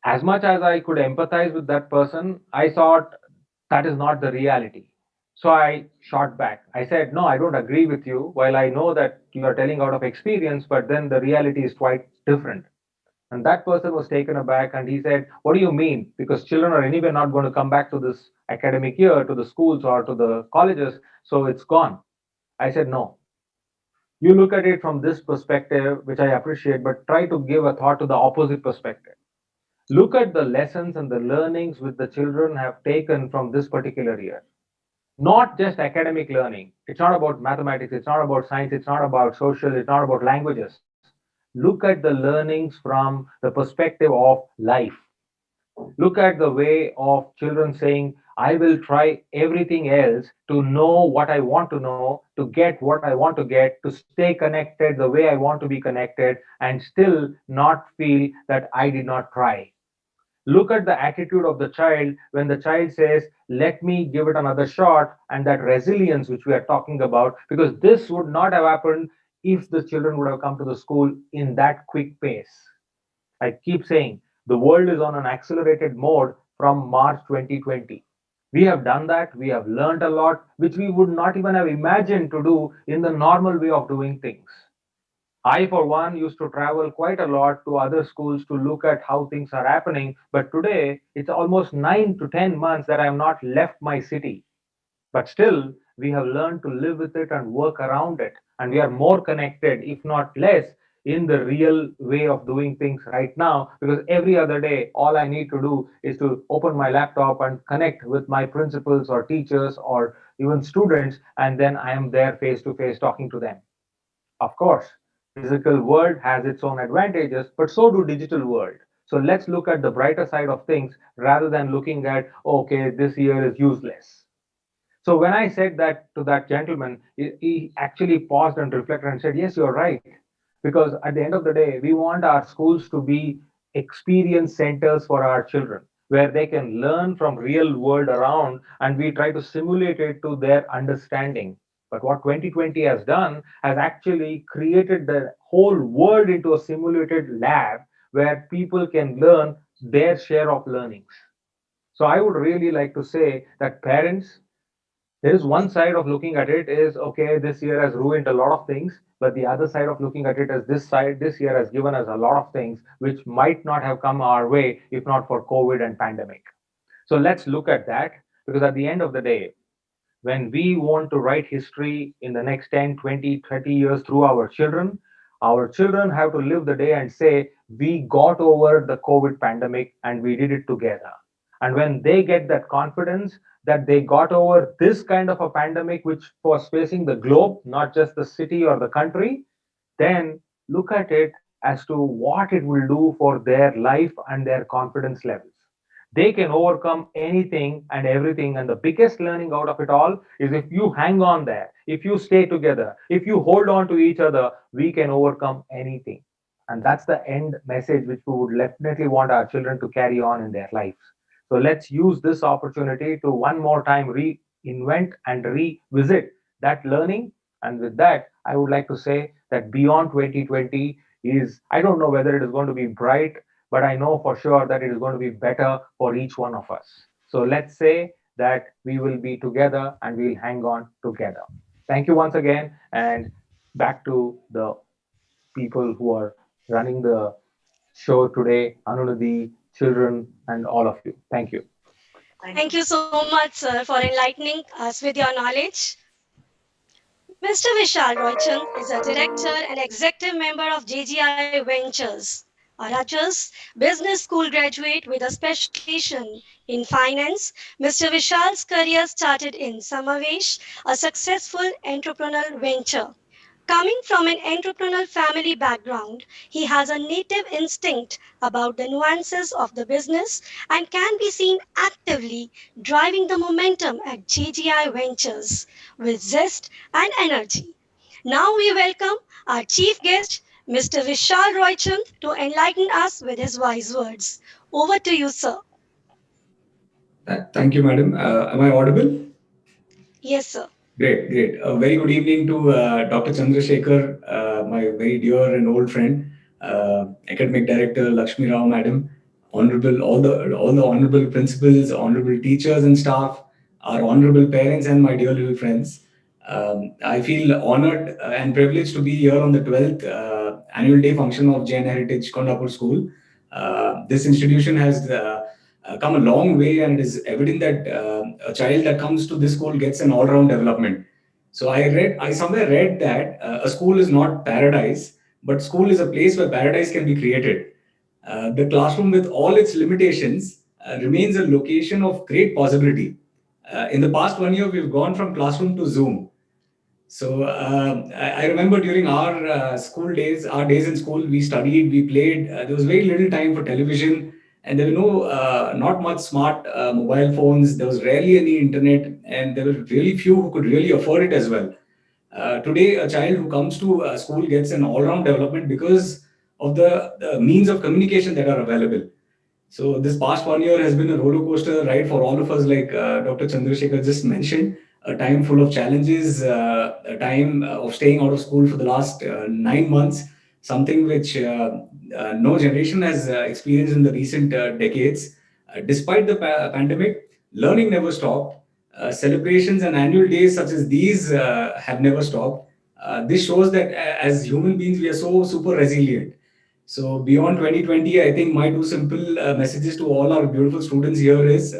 As much as I could empathize with that person, I thought that is not the reality. So I shot back. I said, no, I don't agree with you. While I know that you are telling out of experience, but then the reality is quite different. And that person was taken aback and he said, what do you mean? Because children are anyway not going to come back to this academic year, to the schools or to the colleges, so it's gone. I said, no. You look at it from this perspective, which I appreciate, but try to give a thought to the opposite perspective. Look at the lessons and the learnings which the children have taken from this particular year. Not just academic learning. It's not about mathematics, it's not about science, it's not about social, it's not about languages. Look at the learnings from the perspective of life. Look at the way of children saying, I will try everything else to know what I want to know, to get what I want to get, to stay connected the way I want to be connected, and still not feel that I did not try. Look at the attitude of the child when the child says, let me give it another shot, and that resilience which we are talking about, because this would not have happened if the children would have come to the school in that quick pace. I keep saying the world is on an accelerated mode from March 2020. We have done that, we have learned a lot, which we would not even have imagined to do in the normal way of doing things. I, for one, used to travel quite a lot to other schools to look at how things are happening. But today, it's almost 9 to 10 months that I have not left my city. But still, we have learned to live with it and work around it. And we are more connected, if not less, in the real way of doing things right now. Because every other day, all I need to do is to open my laptop and connect with my principals or teachers or even students, and then I am there face to face talking to them. Of course, physical world has its own advantages, but so do digital world. So let's look at the brighter side of things rather than looking at, okay, this year is useless. So when I said that to that gentleman, he actually paused and reflected and said, yes, you're right. Because at the end of the day, we want our schools to be experience centers for our children, where they can learn from real world around and we try to simulate it to their understanding. But what 2020 has done has actually created the whole world into a simulated lab where people can learn their share of learnings. So I would really like to say that parents, there is one side of looking at it is okay, this year has ruined a lot of things, but the other side of looking at it is this year has given us a lot of things which might not have come our way if not for COVID and pandemic. So let's look at that, because at the end of the day, when we want to write history in the next 10, 20, 30 years through our children have to live the day and say, we got over the COVID pandemic and we did it together. And when they get that confidence that they got over this kind of a pandemic, which was facing the globe, not just the city or the country, then look at it as to what it will do for their life and their confidence levels. They can overcome anything and everything. And the biggest learning out of it all is if you hang on there, if you stay together, if you hold on to each other, we can overcome anything. And that's the end message which we would definitely want our children to carry on in their lives. So let's use this opportunity to one more time reinvent and revisit that learning. And with that, I would like to say that beyond 2020 is, I don't know whether it is going to be bright, but I know for sure that it is going to be better for each one of us. So let's say that we will be together and we'll hang on together. Thank you once again, and back to the people who are running the show today, Anunadi, children, and all of you. Thank you. Thank you so much, sir, for enlightening us with your knowledge. Mr. Vishal Roychand is a director and executive member of JGI Ventures, a Rutgers Business School graduate with a specialization in finance. Mr. Vishal's career started in Samavesh, a successful entrepreneurial venture. Coming from an entrepreneurial family background, he has a native instinct about the nuances of the business and can be seen actively driving the momentum at GGI Ventures with zest and energy. Now we welcome our chief guest, Mr. Vishal Roychand, to enlighten us with his wise words. Over to you, sir. Thank you, madam. Am I audible? Yes, sir. Great, great. A very good evening to Dr. Chandrasekhar, my very dear and old friend, academic director Lakshmi Rao, madam, honorable all the honorable principals, honorable teachers and staff, our honorable parents, and my dear little friends. I feel honored and privileged to be here on the 12th annual day function of Jain Heritage Kondapur School. This institution has come a long way, and it is evident that a child that comes to this school gets an all-round development. So I somewhere read that a school is not paradise, but school is a place where paradise can be created. The classroom, with all its limitations, remains a location of great possibility. In the past 1 year, we've gone from classroom to Zoom. So I remember during our school days, our days in school, we studied, we played. There was very little time for television, and there were not much smart mobile phones. There was rarely any internet, and there were really few who could really afford it as well. Today, a child who comes to school gets an all-round development because of the means of communication that are available. So this past 1 year has been a roller coaster ride for all of us, like Dr. Chandrasekhar just mentioned. A time full of challenges, a time of staying out of school for the last 9 months, something which no generation has experienced in the recent decades. Despite the pandemic, learning never stopped. Celebrations and annual days such as these have never stopped. This shows that as human beings, we are so super resilient. So beyond 2020, I think my two simple messages to all our beautiful students here is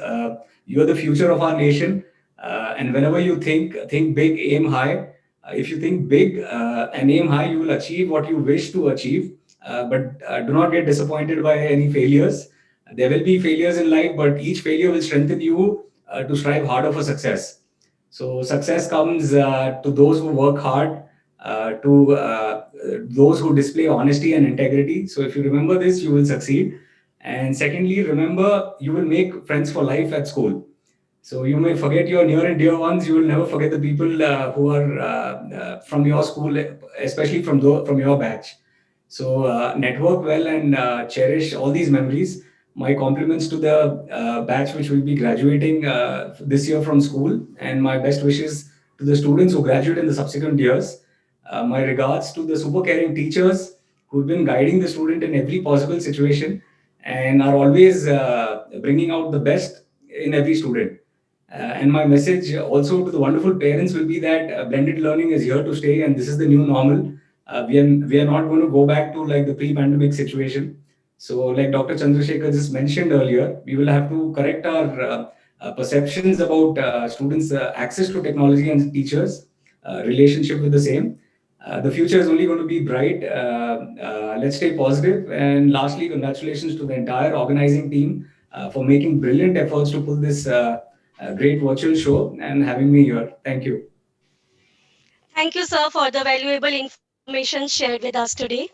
you are the future of our nation. And whenever you think big, aim high. If you think big and aim high, you will achieve what you wish to achieve. But do not get disappointed by any failures. There will be failures in life, but each failure will strengthen you to strive harder for success. So success comes to those who work hard, to those who display honesty and integrity. So if you remember this, you will succeed. And secondly, remember you will make friends for life at school. So you may forget your near and dear ones. You will never forget the people who are from your school, especially from your batch. So network well and cherish all these memories. My compliments to the batch which will be graduating this year from school, and my best wishes to the students who graduate in the subsequent years. My regards to the super caring teachers who've been guiding the student in every possible situation and are always bringing out the best in every student. And my message also to the wonderful parents will be that blended learning is here to stay, and this is the new normal. We are not going to go back to like the pre-pandemic situation. So, like Dr. Chandrasekhar just mentioned earlier, we will have to correct our perceptions about students' access to technology and teachers' relationship with the same. The future is only going to be bright. Let's stay positive. And lastly, congratulations to the entire organizing team for making brilliant efforts to pull this great virtual show and having me here. Thank you. Thank you, sir, for the valuable information shared with us today.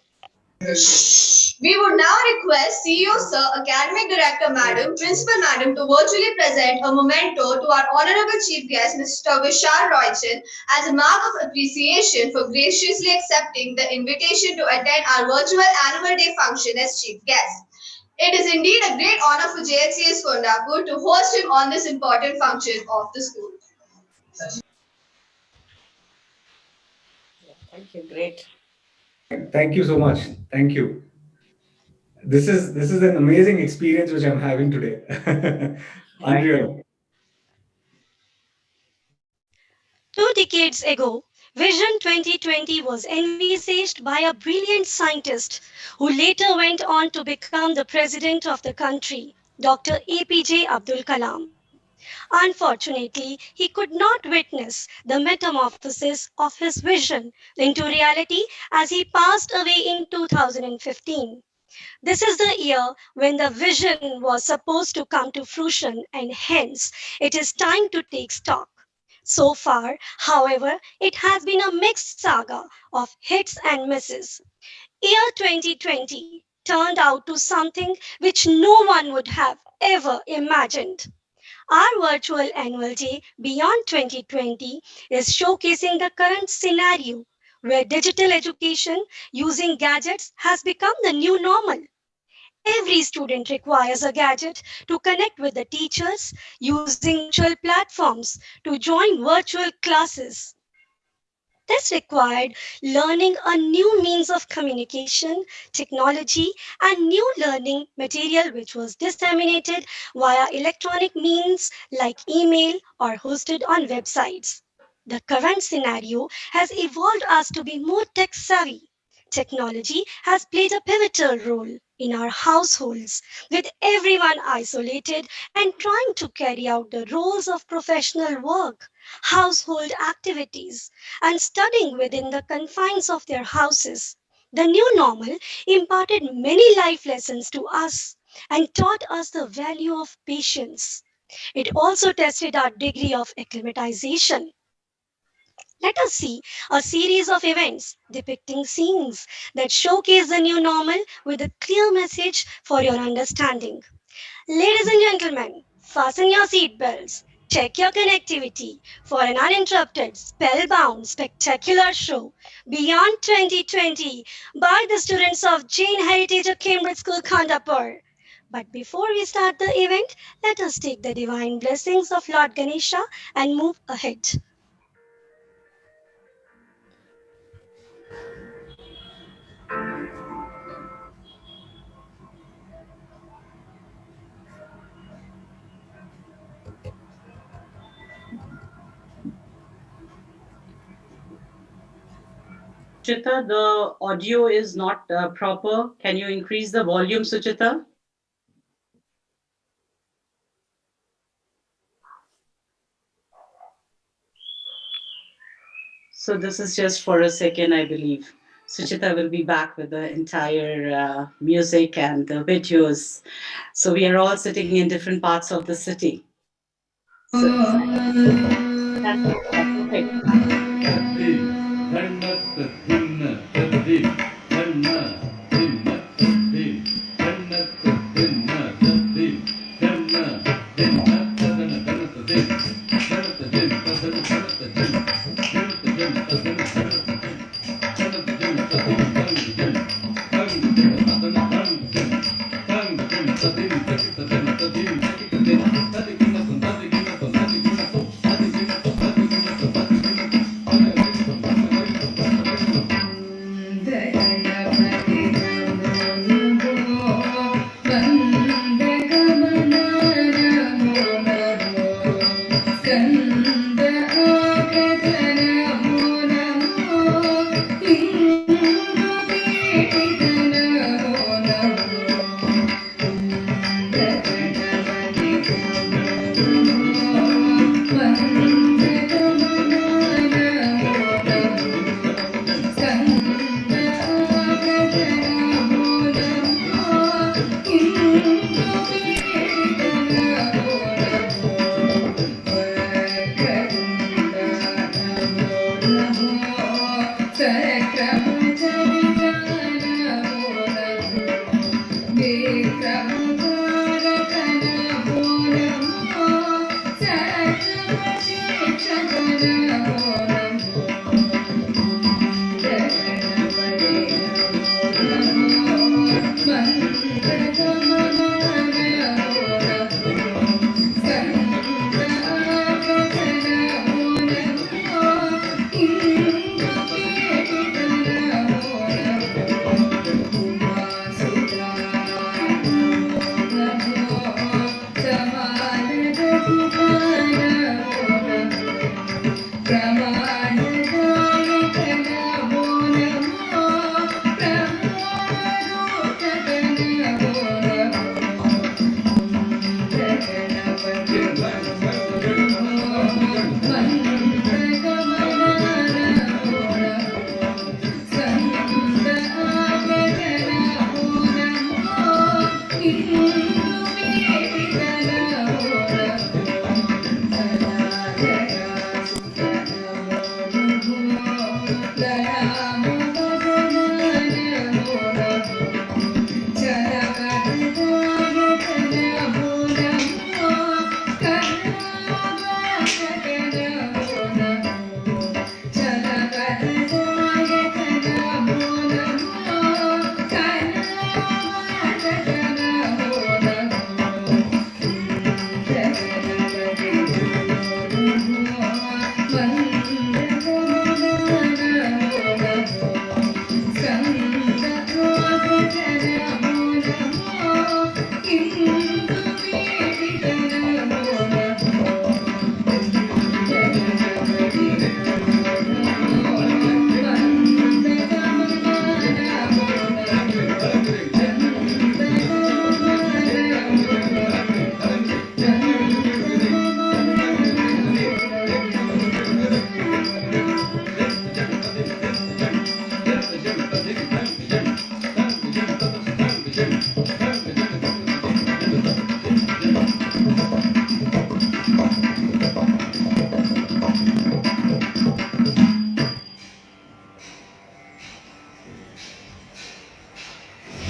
We would now request CEO Sir, Academic Director Madam, Principal Madam to virtually present a memento to our Honorable Chief Guest Mr. Vishal Roychan as a mark of appreciation for graciously accepting the invitation to attend our virtual annual day function as Chief Guest. It is indeed a great honor for JHCS Kondapur to host him on this important function of the school. Thank you. Great. Thank you so much. Thank you. This is an amazing experience which I'm having today. Unreal. 2 decades ago, Vision 2020 was envisaged by a brilliant scientist who later went on to become the president of the country, Dr. APJ Abdul Kalam. Unfortunately, he could not witness the metamorphosis of his vision into reality as he passed away in 2015. This is the year when the vision was supposed to come to fruition, and hence it is time to take stock. So far, however, it has been a mixed saga of hits and misses. Year 2020 turned out to something which no one would have ever imagined. Our virtual annual day Beyond 2020 is showcasing the current scenario where digital education using gadgets has become the new normal. Every student requires a gadget to connect with the teachers using virtual platforms to join virtual classes. This required learning a new means of communication, technology, and new learning material which was disseminated via electronic means like email or hosted on websites. The current scenario has evolved us to be more tech savvy. Technology has played a pivotal role in our households, with everyone isolated and trying to carry out the roles of professional work, household activities, and studying within the confines of their houses. The new normal imparted many life lessons to us and taught us the value of patience. It also tested our degree of acclimatization. Let us see a series of events depicting scenes that showcase the new normal with a clear message for your understanding. Ladies and gentlemen, fasten your seatbelts. Check your connectivity for an uninterrupted, spellbound, spectacular show Beyond 2020 by the students of Jain Heritage of Cambridge School, Khandapur. But before we start the event, let us take the divine blessings of Lord Ganesha and move ahead. Suchita, the audio is not proper. Can you increase the volume, Suchita? So this is just for a second, I believe. Suchita will be back with the entire music and the videos. So we are all sitting in different parts of the city. So, that's perfect.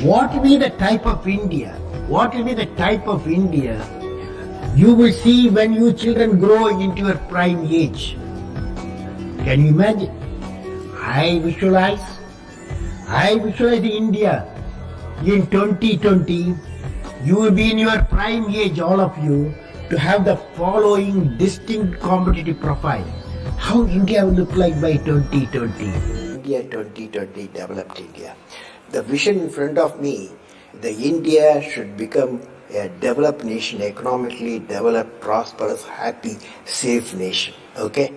What will be the type of India? What will be the type of India you will see when you children grow into your prime age? Can you imagine? I visualize India in 2020. You will be in your prime age, all of you, to have the following distinct competitive profile. How India will look like by 2020. India 2020, developed India. The vision in front of me, the India should become a developed nation, economically developed, prosperous, happy, safe nation. Okay?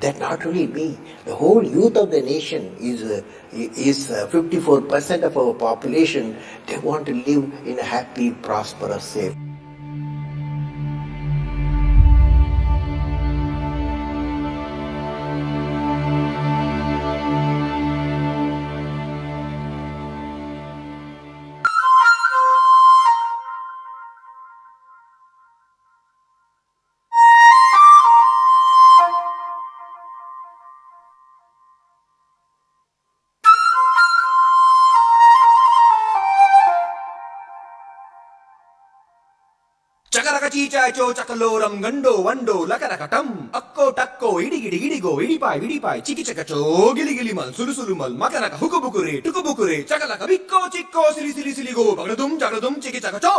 That not only me, the whole youth of the nation is 54% of our population. They want to live in a happy, prosperous, safe. Chakaraka chicha cho chakaloram gando wando lakarakatam akko takko idigidi idigo idipai chiki chakacho gili gili mal sulu sulu mal makaraka hukubukure tukubukure chakalaka bikko chikko sili sili sili go bagradum chiki chakacho.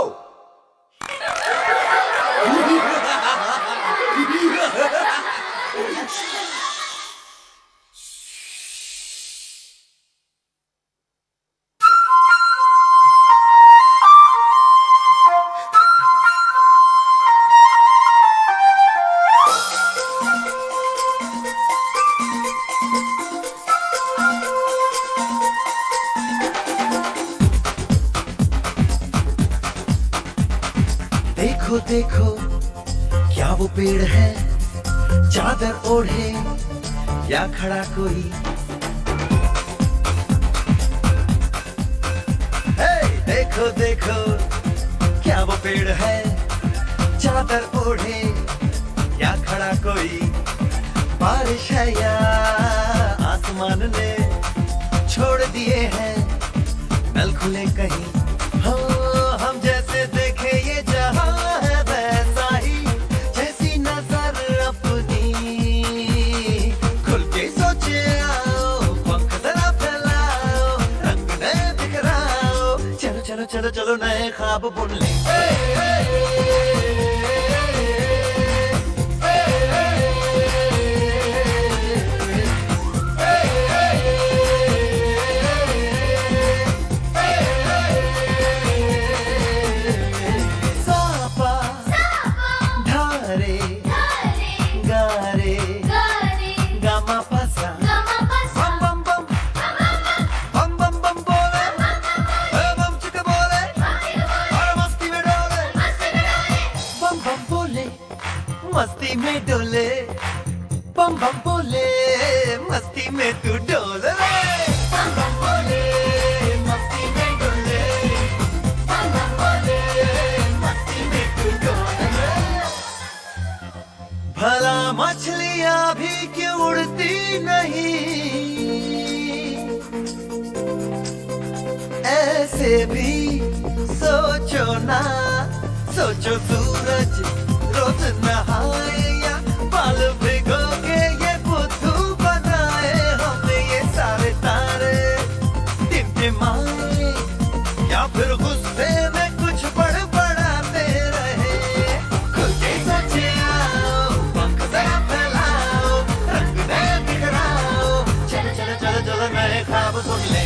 देखो देखो क्या वो पेड़ है चादर ओढ़े या खड़ा कोई देखो देखो क्या वो पेड़ है चादर ओढ़े या खड़ा कोई बारिश है या आसमान ने छोड़ दिए हैं नल खुले कहीं हो हम जैसे देखे ये जहां है वैसा ही जैसी नजर अपनी खुल के सोचे आओ पंख जरा फैलाओ रंग नए बिखराओ चलो चलो चलो चलो नए ख्वाब बुन ले मस्ती में डोले बम बम बोले मस्ती में तू डोले बम बम बोले मस्ती में डोले बम बम बोले मस्ती में तू डोले भला मछलियां भी क्यों उड़ती नहीं ऐसे भी सोचो ना सोचो सूरज रोज नहाए या बाल भिगो के ये बुद्धू बनाए हमें ये सारे तारे टिमटिमाए या फिर गुस्से में कुछ बड़बड़ाते रहे खुल के सोचे आओ पंख जरा फैलाओ रंग नए बिखराओ चलो चलो चलो चलो नए ख्वाब सुन ले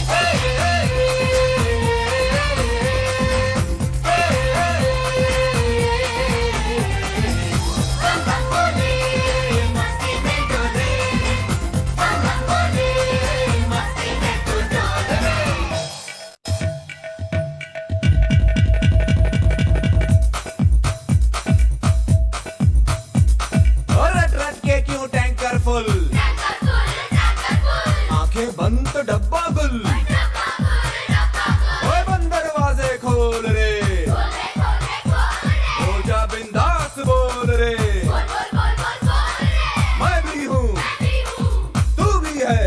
आंखें बंद तो डब्बा गुल ओए बंद दरवाजे खोल रे हो जा बिंदास बोल रे मैं भी हूँ तू भी है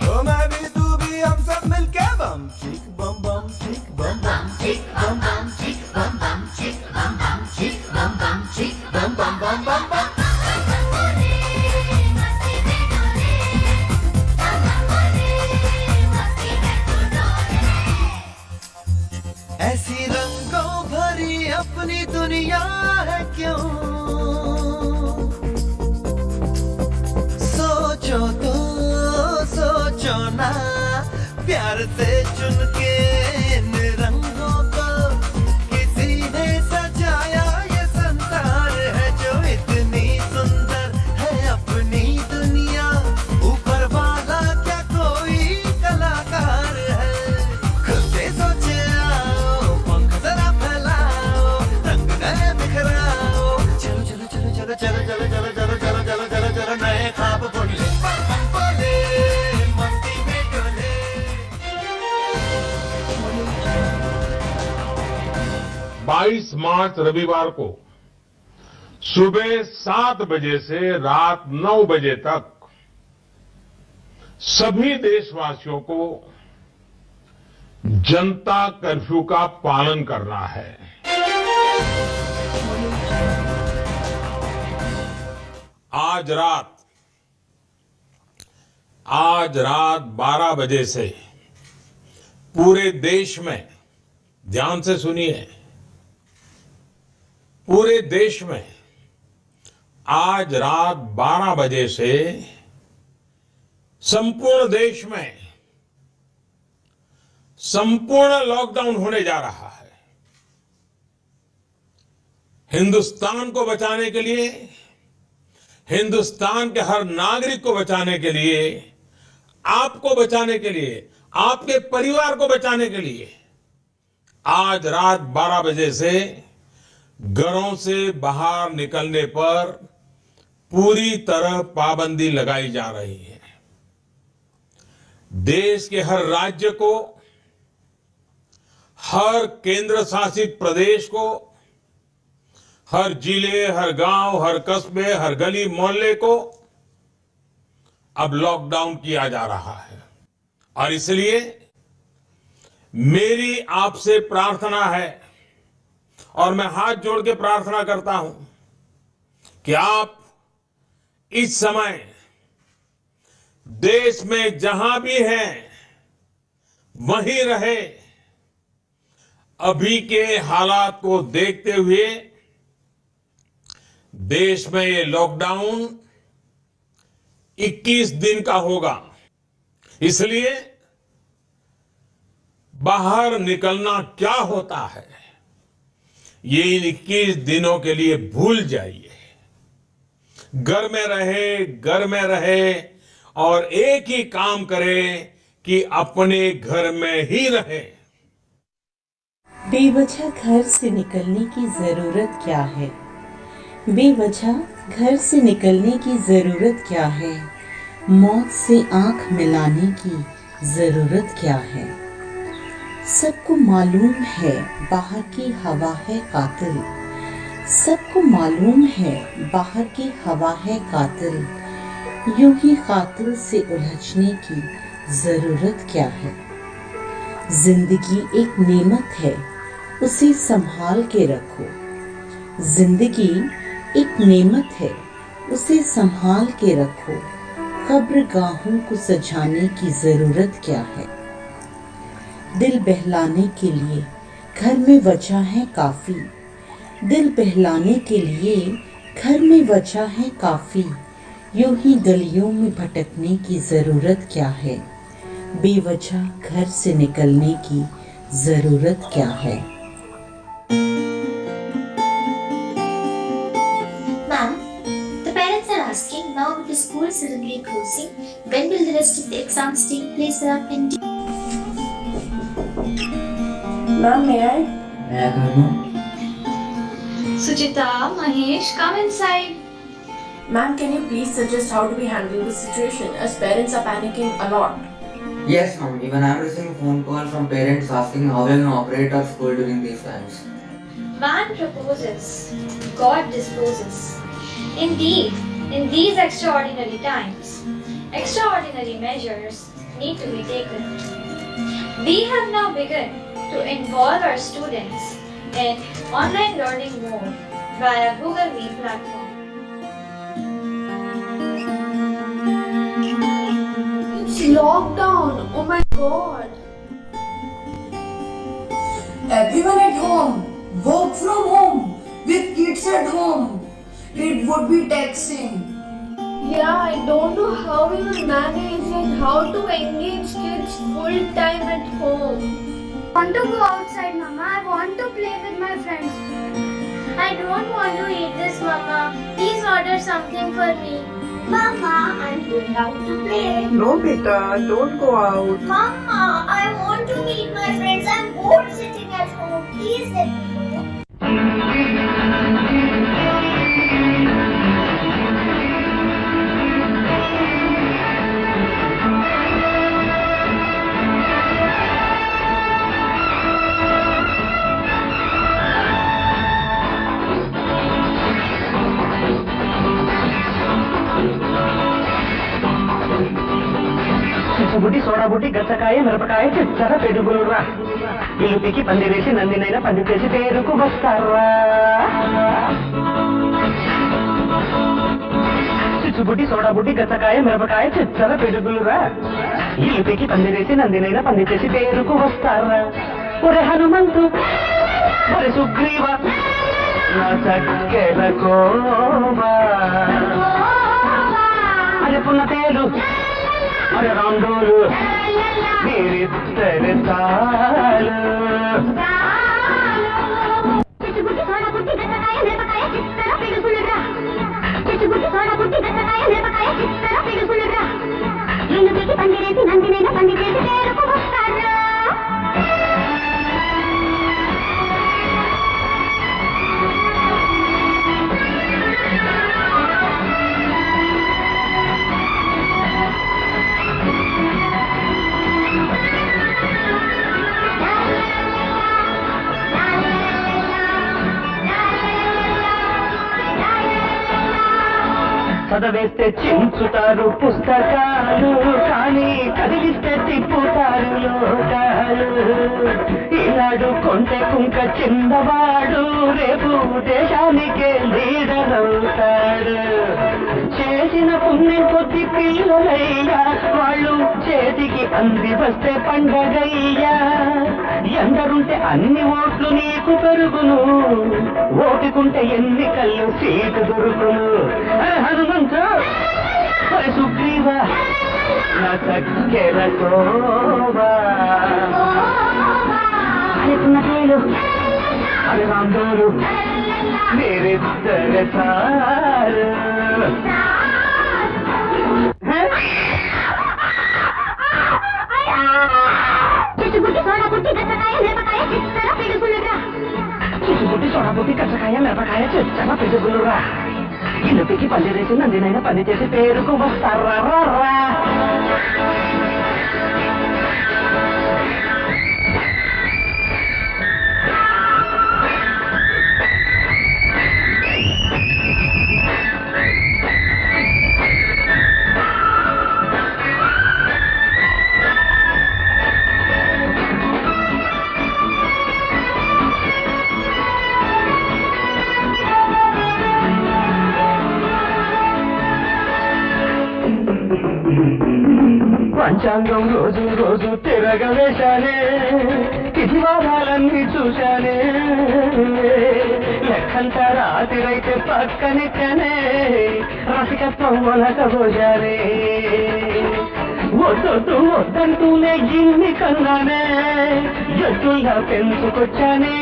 ओ मैं भी तू भी हम सब मिलके बम चिक बम बम चिक बम बम चिक बम बम चिक बम बम चिक बम बम चिक बम बम चिक बम बम बम बम बम ऐसी रंगों भरी अपनी दुनिया है क्यों सोचो तो सोचो ना प्यार से चुन के इन रंगों को किसी ने सजाया ये संसार है जो इतनी सुंदर है अपनी मार्च रविवार को सुबह 7 बजे से रात 9 बजे तक सभी देशवासियों को जनता कर्फ्यू का पालन करना है। आज रात 12 बजे से पूरे देश में, ध्यान से सुनिए, पूरे देश में आज रात 12 बजे से संपूर्ण देश में संपूर्ण लॉकडाउन होने जा रहा है। हिंदुस्तान को बचाने के लिए, हिंदुस्तान के हर नागरिक को बचाने के लिए, आपको बचाने के लिए, आपके परिवार को बचाने के लिए आज रात 12 बजे से घरों से बाहर निकलने पर पूरी तरह पाबंदी लगाई जा रही है। देश के हर राज्य को, हर केंद्र शासित प्रदेश को, हर जिले, हर गांव, हर कस्बे, हर गली मोहल्ले को अब लॉकडाउन किया जा रहा है। और इसलिए मेरी आपसे प्रार्थना है और मैं हाथ जोड़ के प्रार्थना करता हूं कि आप इस समय देश में जहां भी हैं वहीं रहे। अभी के हालात को देखते हुए देश में ये लॉकडाउन 21 दिन का होगा। इसलिए बाहर निकलना क्या होता है ये इन 21 दिनों के लिए भूल जाइए। घर में रहे और एक ही काम करें कि अपने घर में ही रहे। बेवजह घर से निकलने की जरूरत क्या है? बेवजह घर से निकलने की जरूरत क्या है? मौत से आंख मिलाने की जरूरत क्या है? सबको मालूम है बाहर की हवा है कातिल। सबको मालूम है बाहर की हवा है कातिल। यूं ही कातिल से उलझने की जरूरत क्या है? जिंदगी एक नेमत है, उसे संभाल के रखो। जिंदगी एक नेमत है, उसे संभाल के रखो। कब्रगाहों को सजाने की जरूरत क्या है? दिल बहलाने के लिए घर में वजह है काफी। दिल बहलाने के लिए घर में वजह है काफी। यूं ही गलियों में भटकने की जरूरत क्या है? बेवजह घर से निकलने की जरूरत क्या है? Ma'am, the parents are asking now with the school suddenly closing, when will the rest of the exams take place and Ma'am, may I? May I come in? Sujita, Mahesh, come inside. Ma'am, can you please suggest how do we handle this situation as parents are panicking a lot? Yes, ma'am. Even I am receiving phone calls from parents asking how we can operate our school during these times. man proposes, God disposes. Indeed, in these extraordinary times, extraordinary measures need to be taken. We have now begun to involve our students in online learning mode via Google Meet platform. It's lockdown. Oh my God. Everyone at home, work from home, with kids at home. It would be taxing. Yeah, I don't know how we will manage and how to engage kids full time at home. I want to go outside, Mama. I want to play with my friends. I don't want to eat this, Mama. Please order something for me. Mama, I'm going out to play. No, beta, don't go out. Mama, I want to meet my friends. I'm bored sitting at home. Please let me go. సోడబుట్టి గచ్చకాయ మిరపకాయ చిచ్చర పెరుగులురా ఇలుపికి పందిరేసి నందినైనా పంది చేసి పేరుకు వస్తారా చిచ్చుబుట్టి సోడబుట్టి గచ్చకాయ మిరపకాయ చిచ్చర పెరుగులురా ఇలుపికి పందిరేసి నందినైనా పంది చేసి పేరుకు వస్తారా ఒరే హనుమంతు ఒరే సుగ్రీవ నా చక్కెర కోవా అరే పున్నతేలు అరే రాండోలు మీరిద్దరు చాలు పందిరేసి నందినైనా పంది చేసి పేరుకు వస్తారా చదవేస్తే చించుతారు పుస్తకాలు కానీ కదిలిస్తే తిప్పుతారు లోకాలు ఈనాడు కొంటె కుంక చిన్నవాడు రేపు దేశానికే లీడర్ అవుతాడు చేసిన పుణ్యం కొద్ది పిల్లలయ్యా వాళ్ళు చేతికి అంది వస్తే పండగయ్యా ఎందరుంటే అన్ని ఓట్లు నీకు పెరుగును ఓటుకుంటే ఎన్నికల్లో సీటు దొరుకును హనుమంతు సుగ్రీవ నా చక్కెర కోవా అనుకున్నట్లు అది రాందోలు మీరిద్దరు చాలు చిచ్చుబుట్టి సోడబుట్టి గచ్చకాయ మిరపకాయ చిచ్చర పెరుగులురా ఇలుపికి పందిరేసి నందినైనా పని చేసి పేరుకు వస్తారా పంచాంగం రోజు రోజు తిరగవేశానే తిథివారాలన్నీ చూశానే లెక్కంతా రాత్రైతే పక్కనెక్కనే రసికత్వం వలకపోశానే వద్దొద్దు వద్దంటూనే ఇన్ని కన్నానే ఎద్దుల్లా పెంచుకొచ్చానే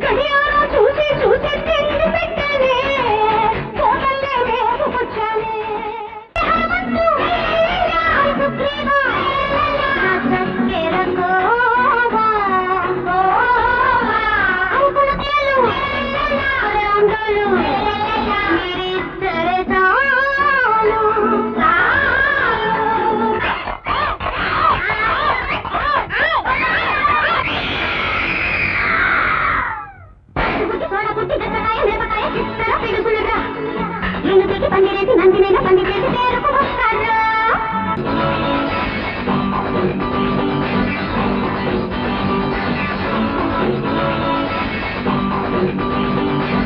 గడియారం చూసి చూసి తిండి పెట్టానే కోటల్లే వేసుకొచ్చానే పందిరేసి నందినైనా పంది చేసి పేరుకు వస్తారా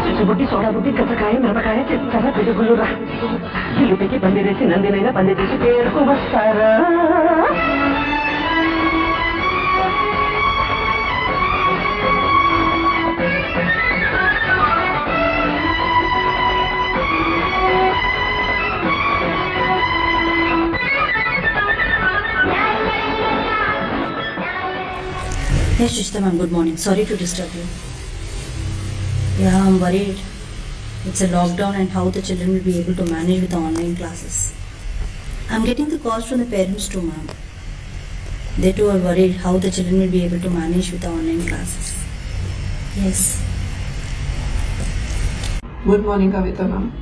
చిచ్చుబుట్టి సోడబుట్టి గచ్చకాయ మిరపకాయ చిచ్చర పెరుగులురా ఇలుపికి పందిరేసి నందినైనా పంది చేసి పేరుకు వస్తారా Yes, Shrishta ma'am, good morning. Sorry to disturb you. Yeah, I'm worried. It's a lockdown and how the children will be able to manage with the online classes. I'm getting the calls from the parents too, ma'am. They too are worried how the children will be able to manage with the online classes. Yes. Good morning, Kavita ma'am.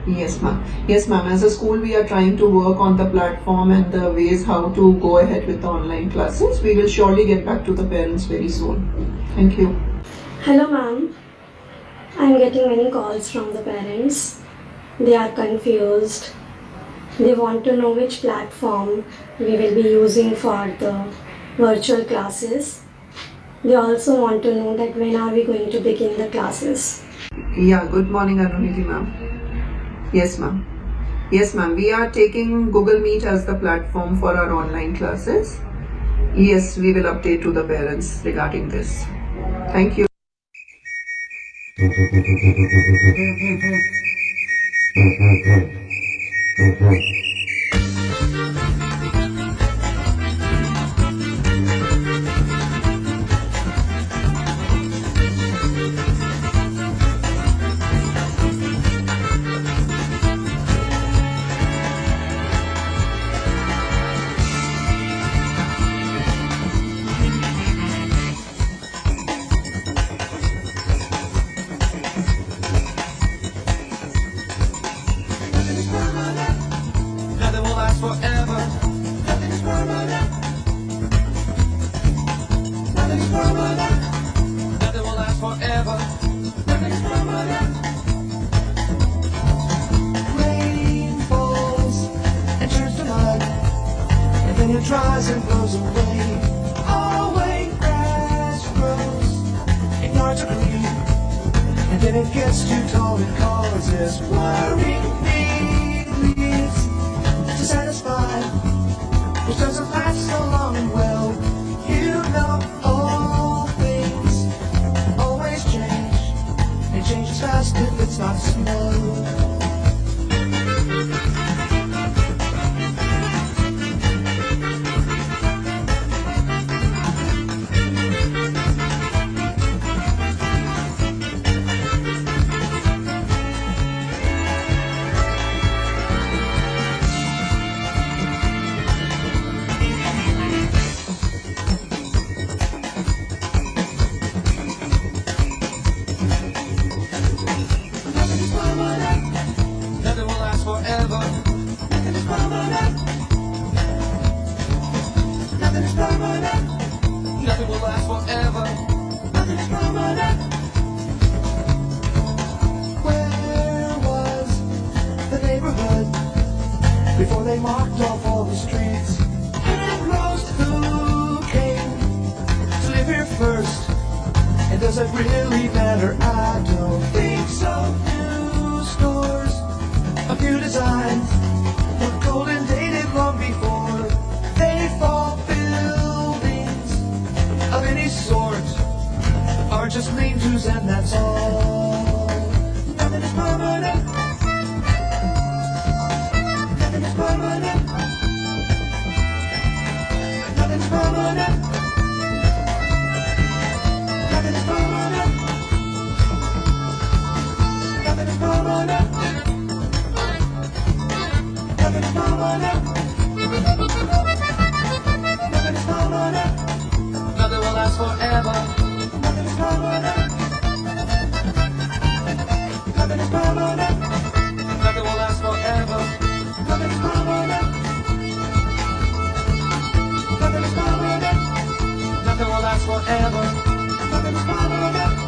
Yes, ma'am. Yes, ma'am. As a school, we are trying to work on the platform and the ways how to go ahead with the online classes. We will surely get back to the parents very soon. Thank you. Hello, ma'am. I'm getting many calls from the parents. They are confused. They want to know which platform we will be using for the virtual classes. They also want to know that when are we going to begin the classes. Yeah, good morning, Aruniti ma'am. Yes, ma'am. Yes, ma'am. We are taking Google Meet as the platform for our online classes. Yes, we will update to the parents regarding this. Thank you. Nothing will last forever. Nothing is permanent. Nothing is permanent. Nothing will last forever. Nothing is permanent. Rain falls and turns to mud, and then it dries and blows away. Away, grass grows in yards of green, and then it gets too tall and causes worry. Leaves to satisfy, which doesn't last so long and well. You know all things always change, and change is fast if it's not slow. Nothing will last forever. Nothing is permanent. Nothing is permanent. Nothing will last forever. Nothing is permanent. Where was the neighborhood before they marked off all the streets? And Rose, who came to live here first? And does it really matter? I don't think so. New stores, a few designs were cold and dated long before they fall. Buildings of any sort are just lean-tos and that's all. Nothing is permanent. Nothing is permanent. Nothing is permanent. Nothing is permanent. Nothing is permanent. Nothing is permanent. Nothing is permanent. Nothing will last forever. Nothing is permanent. Nothing is permanent. Nothing will last forever. Nothing is permanent. Nothing is permanent. Nothing will last forever. Nothing is permanent.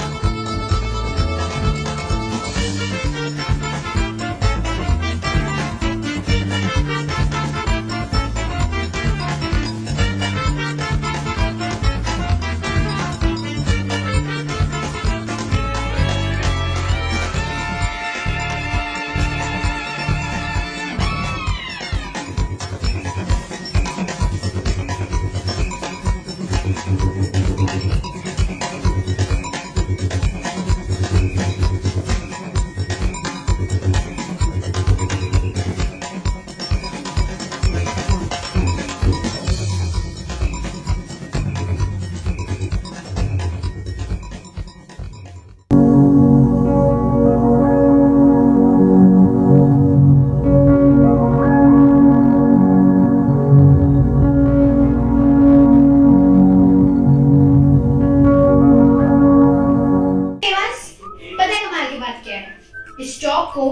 इस चौक को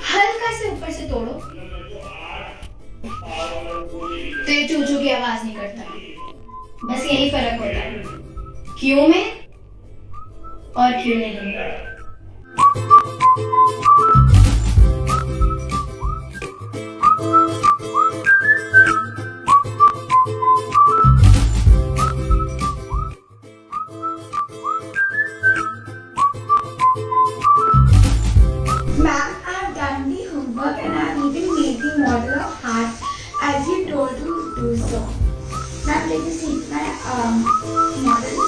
हल्का से ऊपर से तोड़ो तो ये चूचू की आवाज नहीं करता, बस यही फर्क होता है क्यों में और क्यों नहीं। been told to do so. Now take a seat, my model.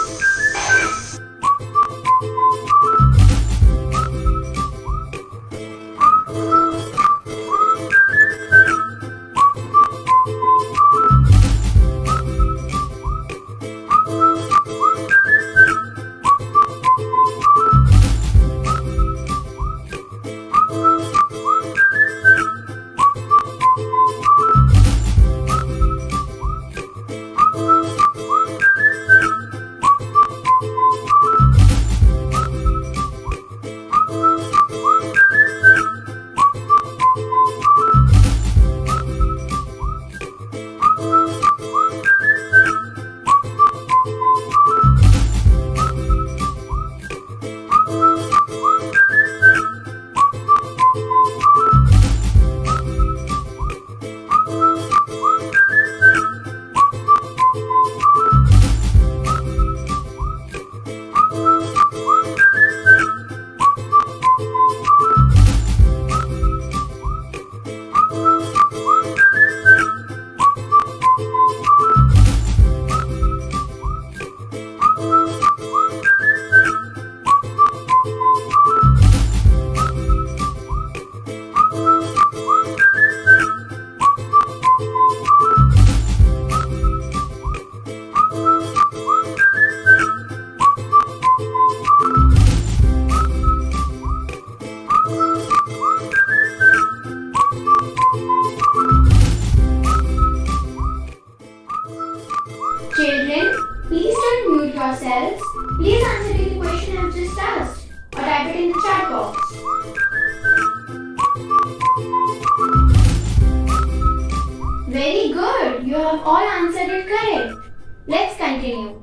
Children, please don't mute yourselves. Please answer any question I've just asked or type it in the chat box. Very good. You have all answered it correct. Let's continue.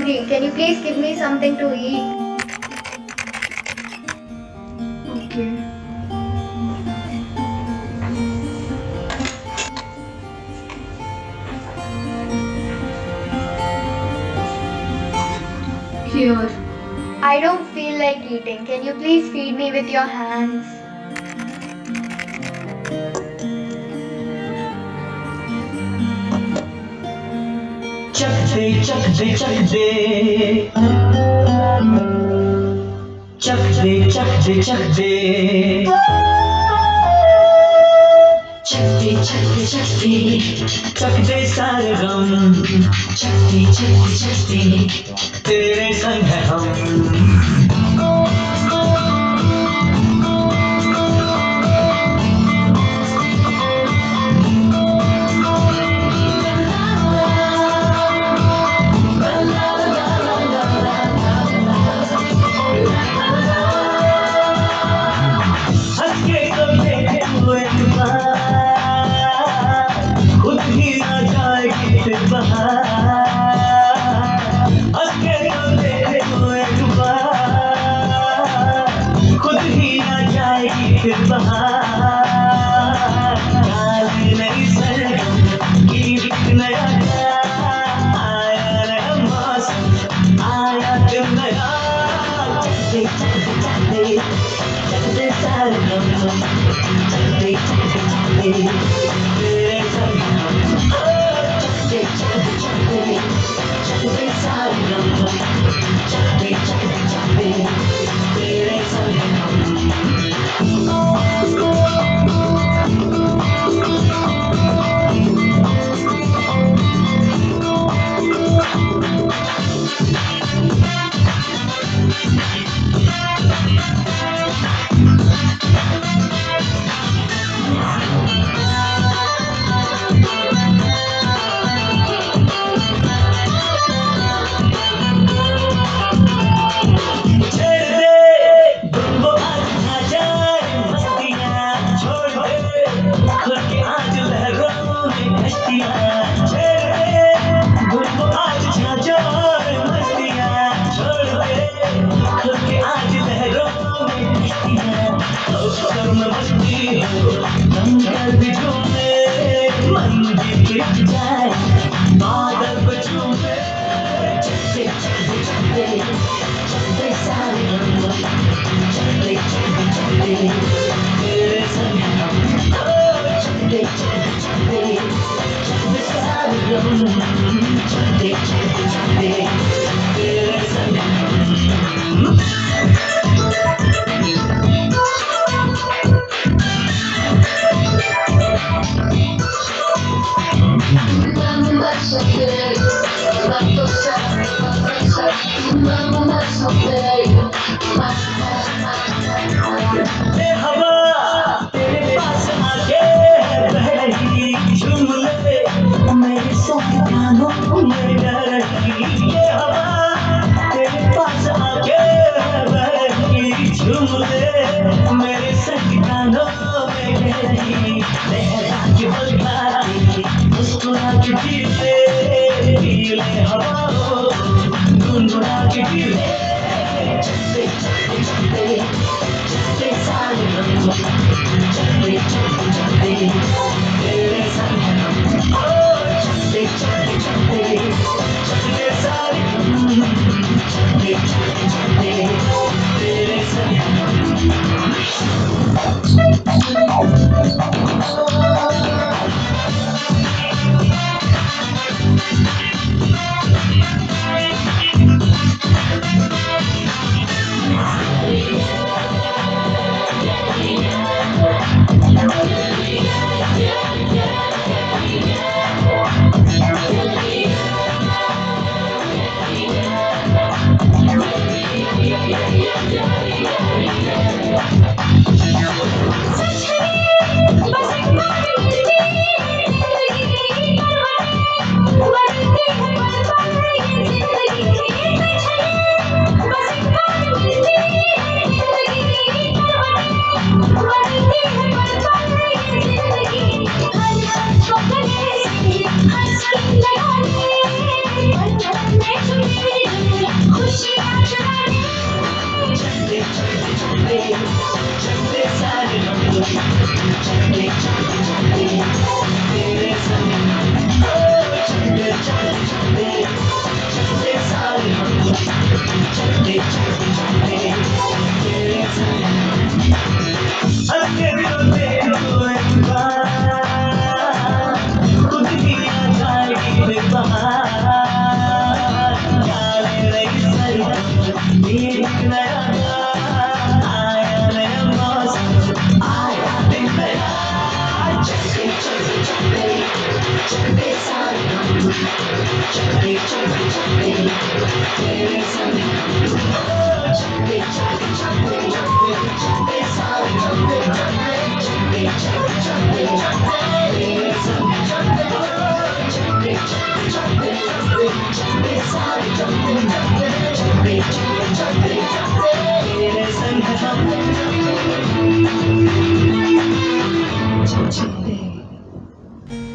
hungry. Can you please give me something to eat? Okay. Here. I don't feel like eating. Can you please feed me with your hands? चक दे चक दे चक दे चक दे चक दे चक दे चक दे चक दे चक दे चक दे सारे गम चक दे चक दे चक दे तेरे संग है हम खुद ही आ जाएगी फिर बहार अके तो देखे हुए खुद ही आ जाएगी फिर बहार काले नई सरगम की एक नया आया नया मौसम आया दिन नया चकदे चकदे चकदे चकदे सरगम चकदे चकदे चकदे तेरे संग चकदे चकदे चकदे चकदे सरगम चकदे चकदे चकदे तेरे संग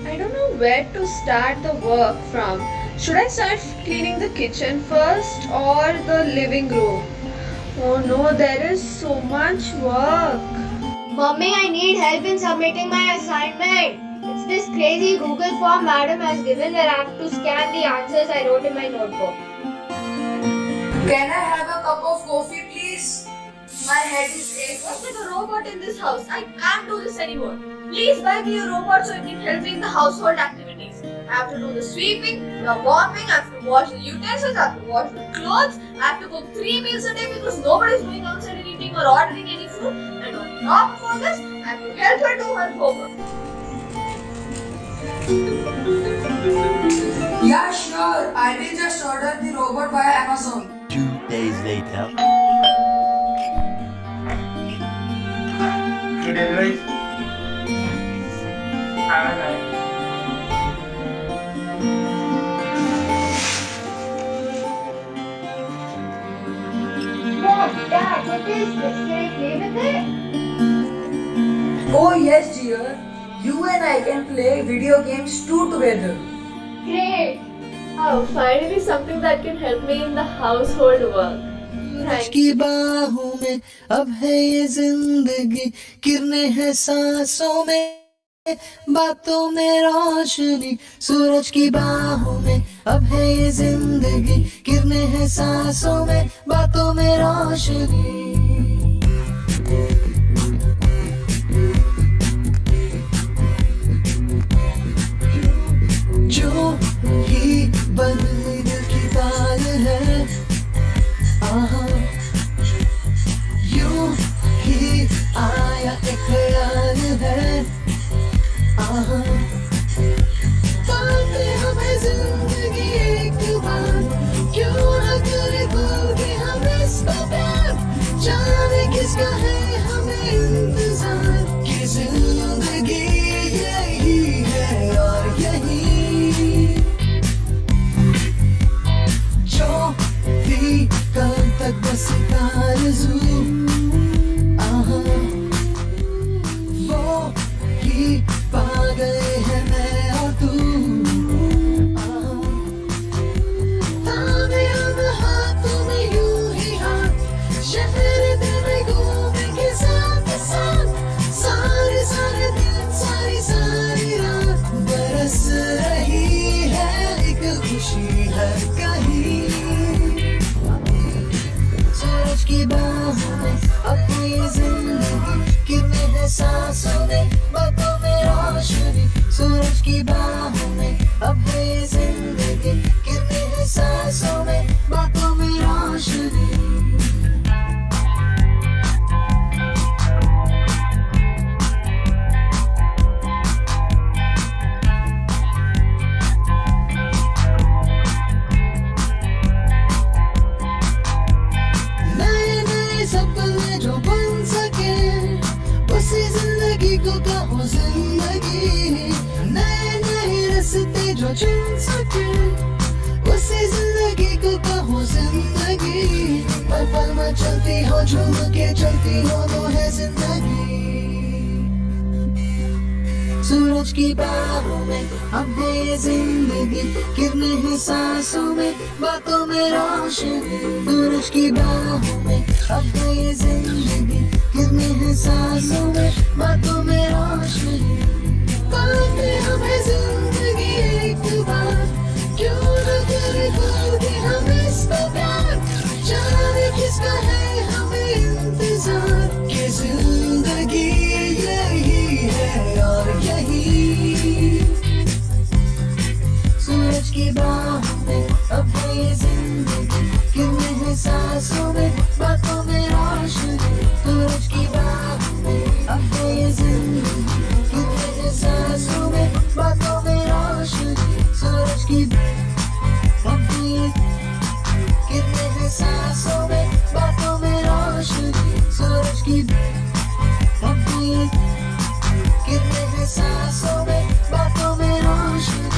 I don't know where to start the work from. Should I start cleaning the kitchen first or the living room? Oh no, there is so much work. Mummy, I need help in submitting my assignment. It's this crazy Google form madam has given where I have to scan the answers I wrote in my notebook. Can I have a cup of coffee, please? My head is aching. What's like a robot in this house? I can't do this anymore. Please buy me a robot so it can help me in the household activities. I have to do the sweeping, the mopping, I have to wash the utensils, I have to wash the clothes, I have to cook 3 meals a day because nobody is going outside and eating or ordering any food. And on top of all this, I have to help her do her homework. Yeah, sure. I will just order the robot via Amazon. 2 days later. Delivery. Have a nice. Mom, Dad, what is this? Can I play with it? Oh yes, dear. You and I can play video games too together. Great. Oh, finally something that can help me in the household work. Thank की बाहों में अब है ये जिंदगी किरने हैं सांसों में बातों में रोशनी सूरज की बाहों में अब है ये जिंदगी किरने हैं सांसों में बातों में रोशनी जो ही बदली दिल की ताल है आहा यूं ही आया एक ख्याल है आहा पाते हमें जिंदगी एक बार क्यों न करे खुल के हम इसको प्यार जाने किसका है हमें इंतजार कि जिंदगी यही है और यही जो भी कल तक बस आरज़ू आहा वो ही पा गए हैं मैं और तू आहा थामे हम हाथों में यूं ही हाथ शहर दिल में घूमेंगे साथ साथ सारे सारे दिन सारी सारी रात बरस रही है एक खुशी हर कहीं सूरज की बाहों में अपनी जिंदगी किरने हैं सांसों में बातों में रोशनी सूरज की बाहों में अब है ये जिंदगी किरने हैं सांसों में बातों में रोशनी सपने जो बन सके उसी जिंदगी को कहो जिंदगी नए नए रास्ते जो चुन सके उसी जिंदगी को कहो जिंदगी पल पल में चलती हो झूम के चलती हो वो है जिंदगी सूरज की बाहों में अब है ये जिंदगी किरने हैं सांसों में बातों में रोशनी सूरज की बाहों में अब है ये जिंदगी गिरने हैं सांसों में, बातों में रोशनी, पलों में हमें जिंदगी एक बार, क्यों न करे कोई भी हम इसको प्यार, जाने किसका है हमें इंतजार, कि जिंदगी यही है और यही सूरज की बाहों में अब ये जिंदगी, गिरने हैं सांसों में, बातों में रोशनी, सूरज की बाहों में अब ये जिंदगी, गिरने हैं सांसों में, बातों में रोशनी, सूरज की अब ये गिरने हैं सांसों में, बातों में रोशनी, सूरज की अब ये गिरने हैं सांसों में, बातों में रोशनी.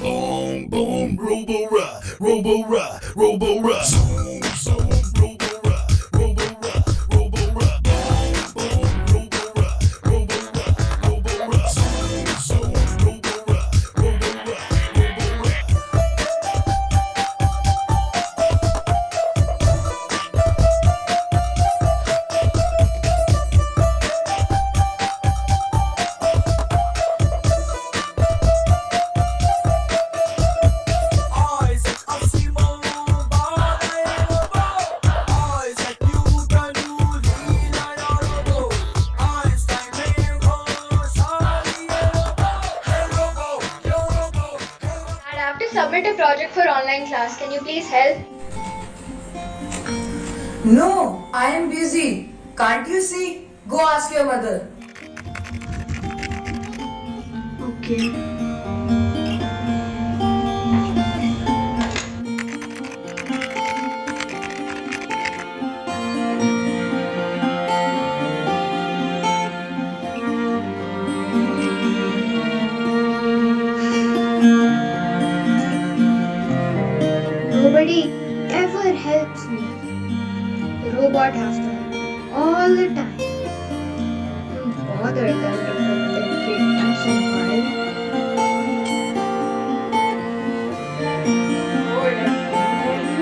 Boom, boom, robo-ra, robo-ra. Zoom, zoom, robo-ra, robo-ra, robo-ra. Boom, boom, robo-ra, robo-ra, robo-ra. Zoom, zoom, robo-ra, robo-ra, robo-ra. I have to submit a project for online class. Can you please help? No, I am busy. Can't you see? Go ask your mother. Okay. Nobody ever helps me. The robot has to help all the time. Don't bother them to authenticate action file.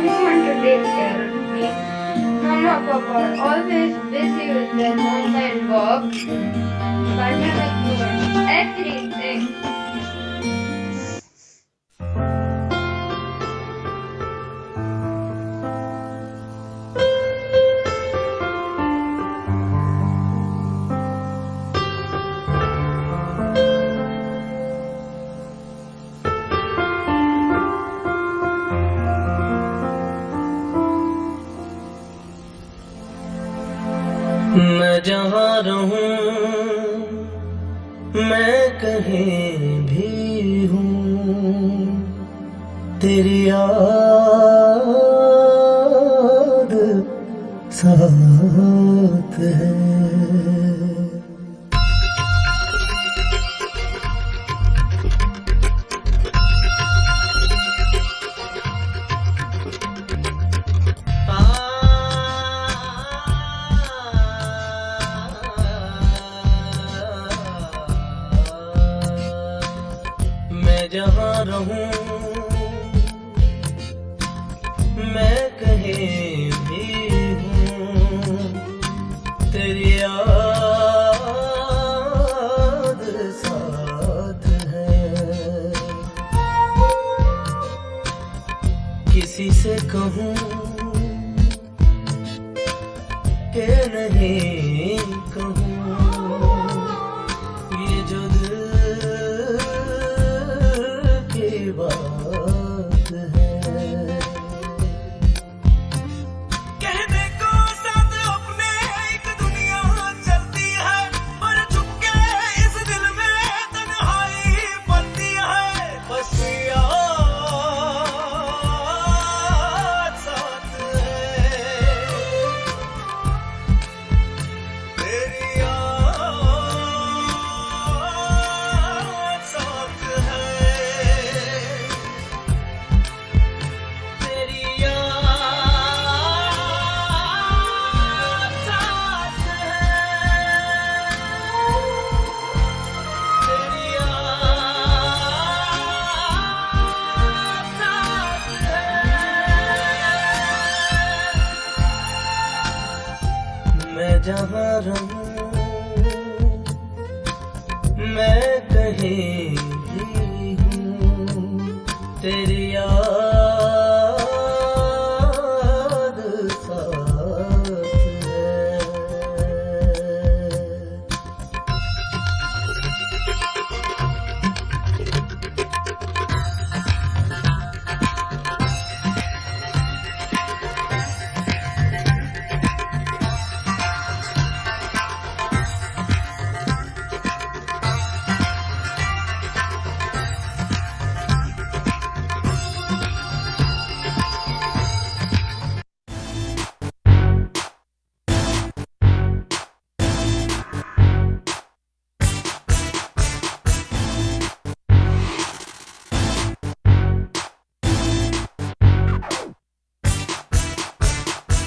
No one to take care of me. Mama, Papa are always busy with their online work. Pandemic ruined everything. मैं जहाँ रहूं, मैं कहीं भी हूँ, तेरी याद साथ है. मैं जहाँ रहूं, मैं कहीं भी हूँ, तेरी याद साथ है. किसी से कहूँ कि नहीं कहूँ, ये जो दिल की बात है. कहने को साथ अपने एक दुनिया चलती है, पर चुपके इस दिल में तन्हाई बनती है. बस याद साथ है. रंग मैं कहीं भी हूँ तेरी याद साथ है।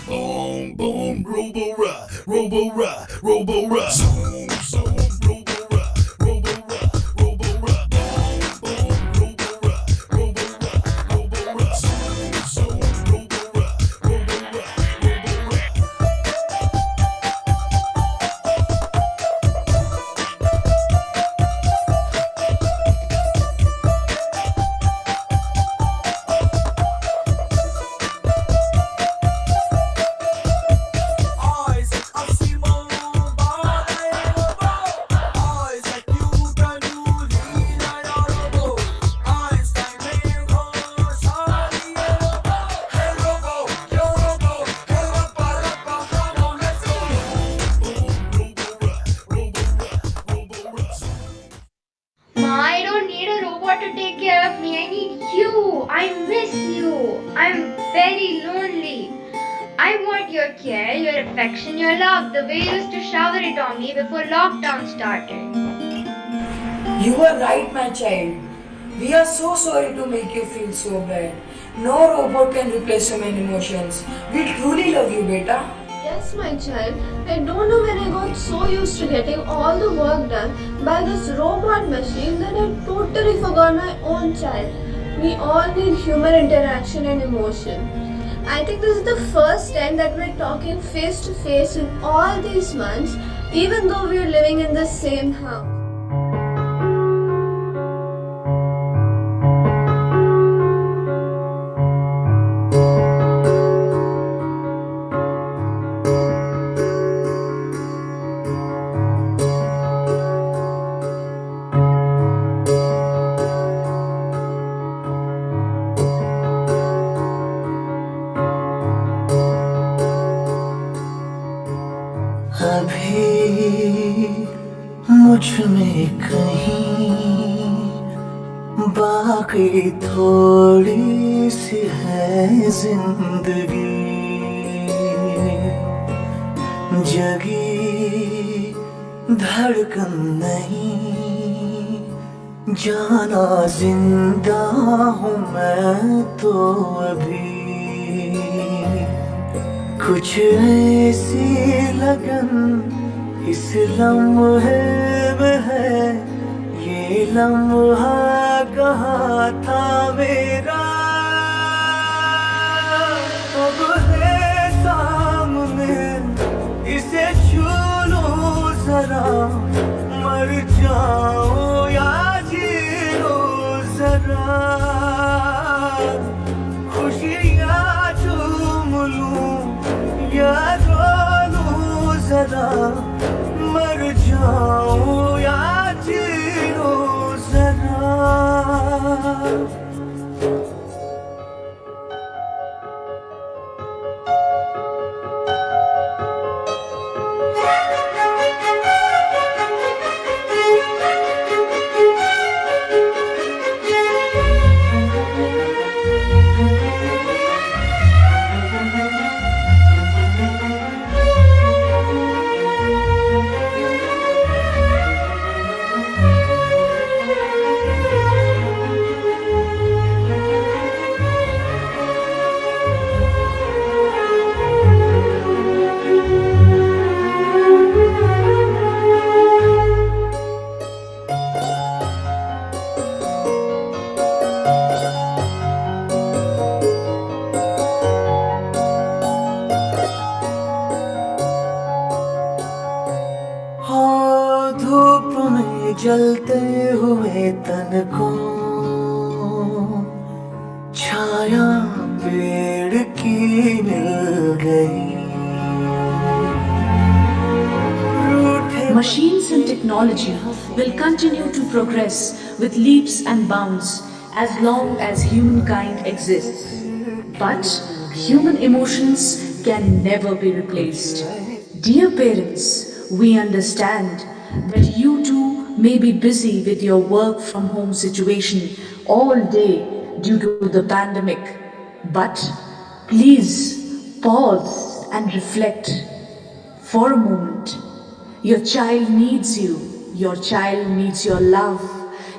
Boom, boom, robo-ride, robo-ride. Zoom, zoom, robo-ride, robo-ride, robo-ride. Boom, boom, robo-ride, robo-ride, robo-ride. Zoom, zoom, robo-ride, robo-ride, robo-ride. Ma, I don't need a robot to take care of me. I need you. I miss you. I'm very lonely. I want your care, your affection, your love, the way you used to shower it on me before lockdown started. You are right, my child. We are so sorry to make you feel so bad. No robot can replace human emotions. We truly love you, beta. Yes, my child. I don't know when I got so used to getting all the work done by this robot machine that I totally forgot my own child. We all need human interaction and emotion. I think this is the first time that we're talking face to face in all these months, even though we're living in the same house. अभी मुझ में कहीं बाकी थोड़ी सी है जिंदगी जगी धड़कन नहीं जाना जिंदा हूँ मैं तो अभी कुछ ऐसी लगन इस लम्हे में है ये लम्हा कहाँ था मेरा अब है सामने इसे छू लो जरा मर जाओ या जी लो जरा खुशियाँ चूम लूं या रो लूं जरा मर जाऊं या जी लूं जरा धूप में जलते हुए तन को छाया पेड़ की मिल गई। Machines and technology will continue to progress with leaps and bounds as long as humankind exists. But human emotions can never be replaced. Dear parents, we understand that you too may be busy with your work from home situation all day due to the pandemic. But please pause and reflect for a moment. Your child needs you. Your child needs your love.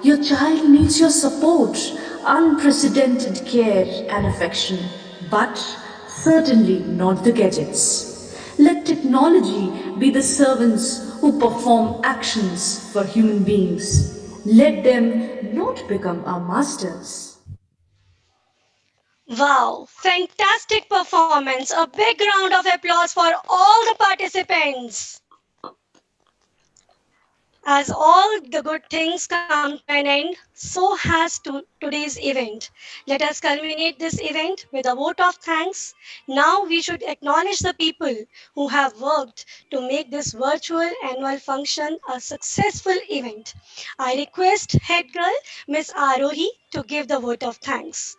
Your child needs your support, unprecedented care and affection, but certainly not the gadgets. Let technology be the servants who perform actions for human beings. Let them not become our masters. Wow, fantastic performance. A big round of applause for all the participants. As all the good things come to an end, so has today's event. Let us culminate this event with a vote of thanks. Now we should acknowledge the people who have worked to make this virtual annual function a successful event. I request head girl Miss Arohi to give the vote of thanks.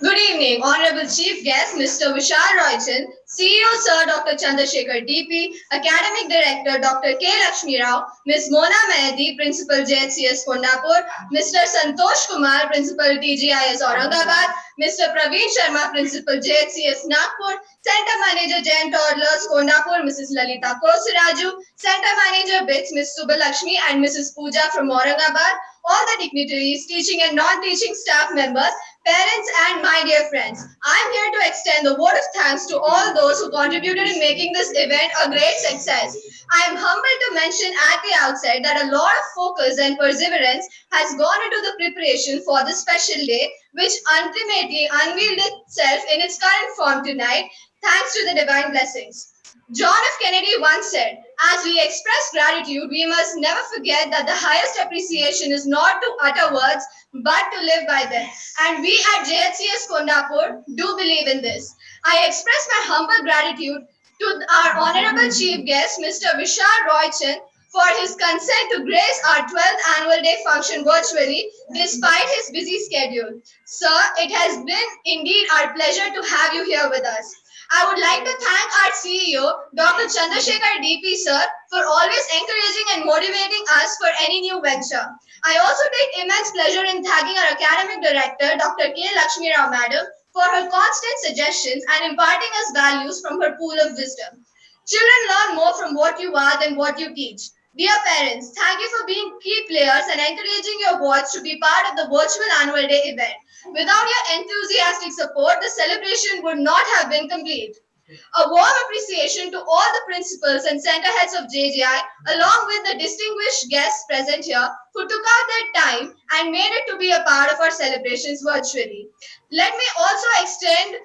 Good evening, Honorable Chief Guest Mr. Vishal Roychan, CEO Sir Dr. Chandrasekhar DP, Academic Director Dr. K. Lakshmi Rao, Ms. Mona Mehdi, Principal JHCS Kondapur, Mr. Santosh Kumar, Principal TGIS Aurangabad, Mr. Praveen Sharma, Principal JHCS Nagpur, Center Manager Jain Toddlers Kondapur, Mrs. Lalita Kosiraju, Center Manager BITS Ms. Subbalakshmi and Mrs. Pooja from Aurangabad, all the dignitaries, teaching and non-teaching staff members, parents and my dear friends. I am here to extend the vote of thanks to all those who contributed in making this event a great success. I am humbled to mention at the outset that a lot of focus and perseverance has gone into the preparation for this special day, which ultimately unveiled itself in its current form tonight, thanks to the divine blessings. John F. Kennedy once said, as we express gratitude, we must never forget that the highest appreciation is not to utter words, but to live by them. And we at JHCS Kondapur do believe in this. I express my humble gratitude to our Honorable Chief Guest, Mr. Vishal Roychan, for his consent to grace our 12th annual day function virtually despite his busy schedule. Sir, it has been indeed our pleasure to have you here with us. I would like to thank our CEO, Dr. Chandrasekhar DP sir, for always encouraging and motivating us for any new venture. I also take immense pleasure in thanking our academic director, Dr. K. Lakshmi Rao madam, for her constant suggestions and imparting us values from her pool of wisdom. Children learn more from what you are than what you teach. Dear parents, thank you for being key players and encouraging your boys to be part of the virtual annual day event. Without your enthusiastic support, the celebration would not have been complete. A warm appreciation to all the principals and center heads of JGI, along with the distinguished guests present here, who took out their time and made it to be a part of our celebrations virtually. Let me also extend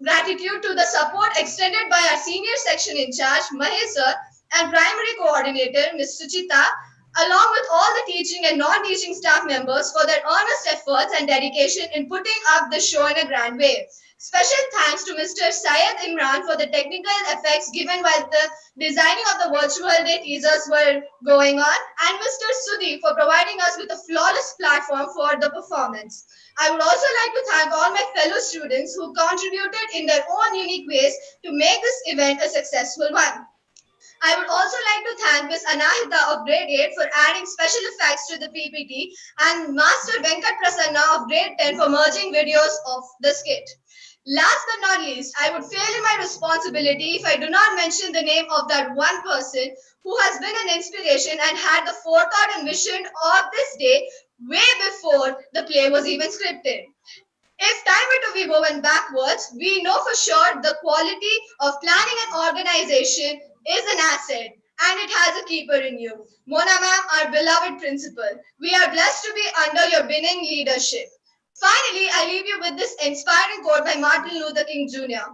gratitude to the support extended by our senior section in charge, Mahesh sir, and primary coordinator, Ms. Suchita, along with all the teaching and non-teaching staff members for their earnest efforts and dedication in putting up the show in a grand way. Special thanks to Mr. Syed Imran for the technical effects given while the designing of the virtual day teasers were going on, and Mr. Sudhi for providing us with a flawless platform for the performance. I would also like to thank all my fellow students who contributed in their own unique ways to make this event a successful one. I would also like to thank Ms. Anahita of Grade 8 for adding special effects to the PPT and Master Venkat Prasanna of Grade 10 for merging videos of the skit. Last but not least, I would fail in my responsibility if I do not mention the name of that one person who has been an inspiration and had the forethought and vision of this day way before the play was even scripted. If time were to be woven backwards, we know for sure the quality of planning and organization is an asset and it has a keeper in you. Mona ma'am, our beloved principal, we are blessed to be under your winning leadership. Finally, I leave you with this inspiring quote by Martin Luther King Jr.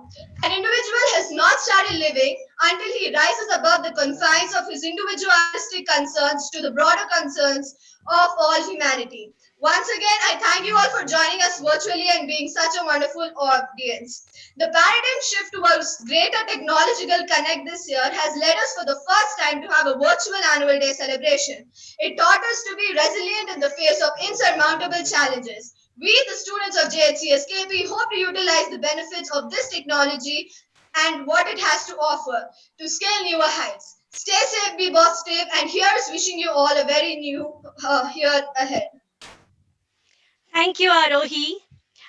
An individual has not started living until he rises above the confines of his individualistic concerns to the broader concerns of all humanity. Once again, I thank you all for joining us virtually and being such a wonderful audience. The paradigm shift towards greater technological connect this year has led us for the first time to have a virtual annual day celebration. It taught us to be resilient in the face of insurmountable challenges. We, the students of JHCSKP, hope to utilize the benefits of this technology and what it has to offer to scale newer heights. Stay safe, be positive, and here's wishing you all a very new year ahead. Thank you, Arohi.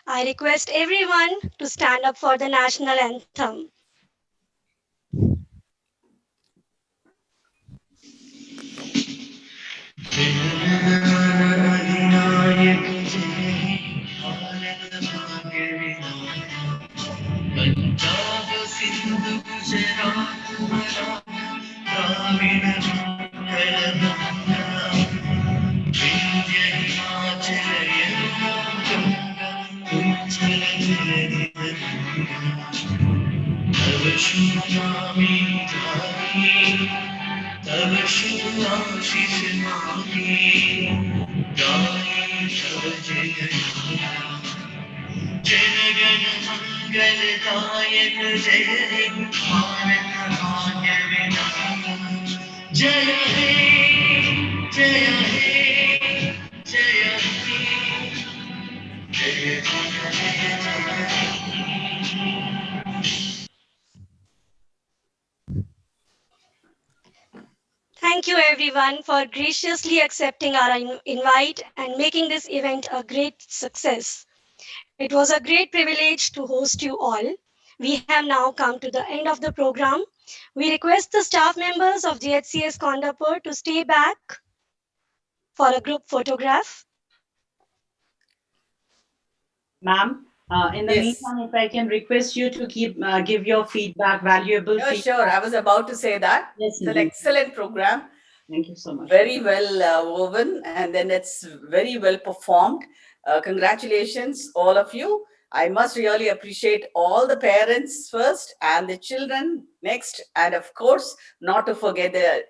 I request everyone to stand up for the national anthem. Punjab Sindhu Gujarat Dravid Utkal Ganga Vindhya Himachal Yamuna Ganga उज्जल जलधि तव शुभ नामे गाहे तव शुभ आशीष मांगे गाये तव जय गान जन गण मंगलदायक जय हे भारत भाग्य विधाता जय हे जय हे जय हे जय Thank you, everyone, for graciously accepting our invite and making this event a great success. It was a great privilege to host you all. We have now come to the end of the program. We request the staff members of GHCS Kondapur to stay back for a group photograph. Ma'am, in the Yes. meantime, if I can request you to give your feedback, valuable Yeah, feedback. sure. I was about to say that. Yes, It's an indeed. excellent program. Thank you so much. Very well woven, and then it's very well performed. Congratulations, all of you. I must really appreciate all the parents first and the children next, and of course, not to forget the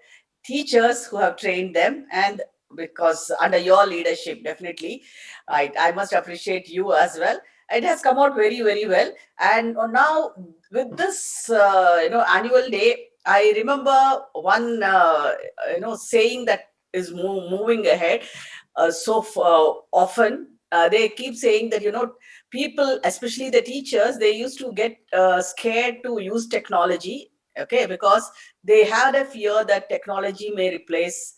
teachers who have trained them, and because under your leadership, definitely, I must appreciate you as well. It has come out very, very well. And now with this, annual day, I remember one, saying that is moving ahead often. They keep saying that, people, especially the teachers, they used to get scared to use technology, okay, because they had a fear that technology may replace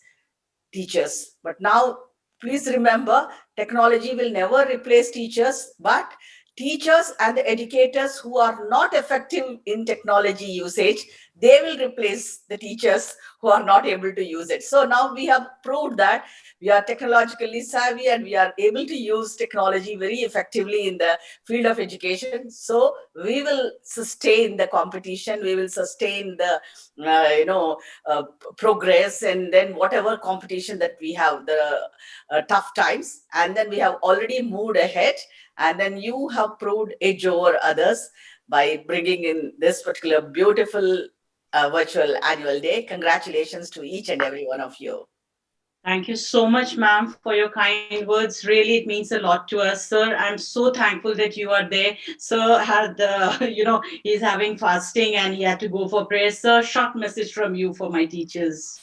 teachers. But now, please remember, technology will never replace teachers, but teachers and the educators who are not effective in technology usage, they will replace the teachers who are not able to use it. So now we have proved that we are technologically savvy and we are able to use technology very effectively in the field of education. So we will sustain the competition, we will sustain the progress, and then whatever competition that we have, the tough times, and then we have already moved ahead, and then you have proved edge over others by bringing in this particular beautiful virtual annual day. Congratulations to each and every one of you. Thank you so much, ma'am, for your kind words. Really, it means a lot to us, sir. I'm so thankful that you are there. Sir had, he's having fasting and he had to go for prayer. Sir, short message from you for my teachers.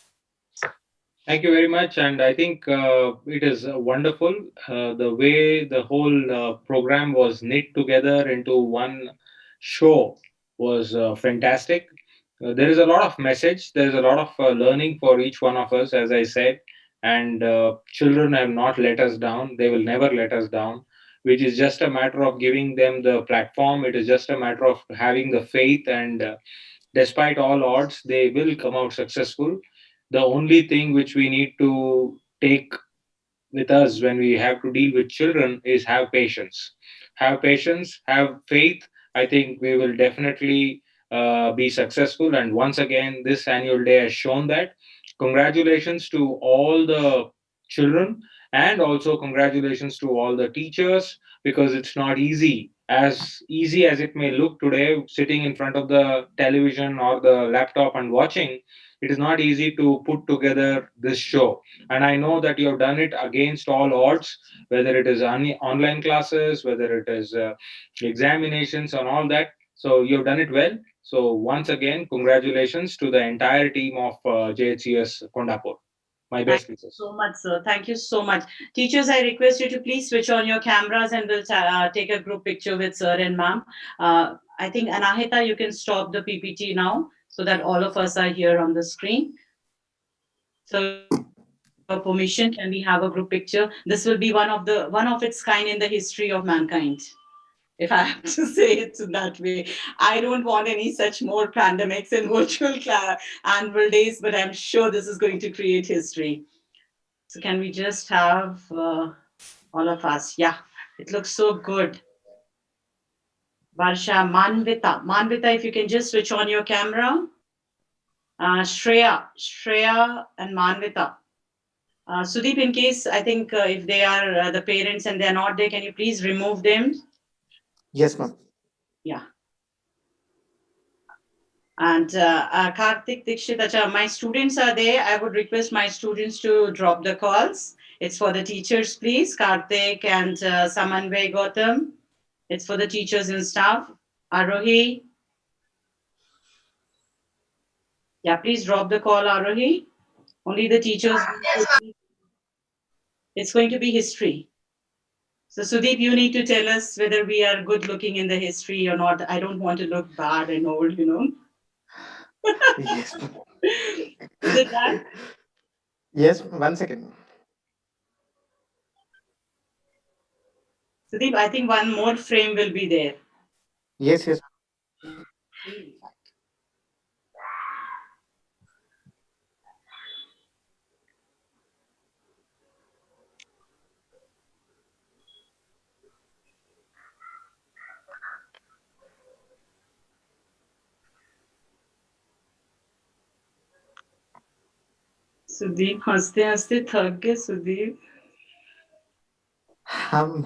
Thank you very much, and I think it is wonderful the way the whole program was knit together into one show was fantastic. There is a lot of message. There is a lot of learning for each one of us, as I said, and children have not let us down. They will never let us down. Which is just a matter of giving them the platform. It is just a matter of having the faith, and despite all odds, they will come out successful. The only thing which we need to take with us when we have to deal with children is have patience. Have patience, have faith. I think we will definitely be successful. And once again, this annual day has shown that. Congratulations to all the children. And also congratulations to all the teachers, because it's not easy as it may look today, sitting in front of the television or the laptop and watching. It is not easy to put together this show, and I know that you have done it against all odds, whether it is online classes, whether it is examinations and all that. So you have done it well. So once again, congratulations to the entire team of JHCS Kondapur. My Thank best you wishes. so much, sir. Thank you so much. Teachers, I request you to please switch on your cameras and we'll take a group picture with sir and ma'am. I think, Anahita, you can stop the PPT now so that all of us are here on the screen. So with your permission, can we have a group picture? This will be one of its kind in the history of mankind, if I have to say it that way. I don't want any such more pandemics and virtual annual days, but I'm sure this is going to create history. So can we just have all of us? Yeah, it looks so good. Varsha, Manvita, if you can just switch on your camera. Shreya and Manvita. Sudeep, in case, I think if they are the parents and they're not there, can you please remove them? Yes, ma'am. Yeah. And Karthik, Dikshit, my students are there. I would request my students to drop the calls. It's for the teachers, please. Karthik and Samanvay Gautam. It's for the teachers and staff. Arohi. Yeah, please drop the call, Arohi. Only the teachers. It's going to be history. So Sudeep, you need to tell us whether we are good looking in the history or not. I don't want to look bad and old, you know. Yes. Is it done? Yes, 1 second. Sudeep, I think one more frame will be there. Yes, yes. Sudeep हंसते हंसते थक गए Sudeep Um,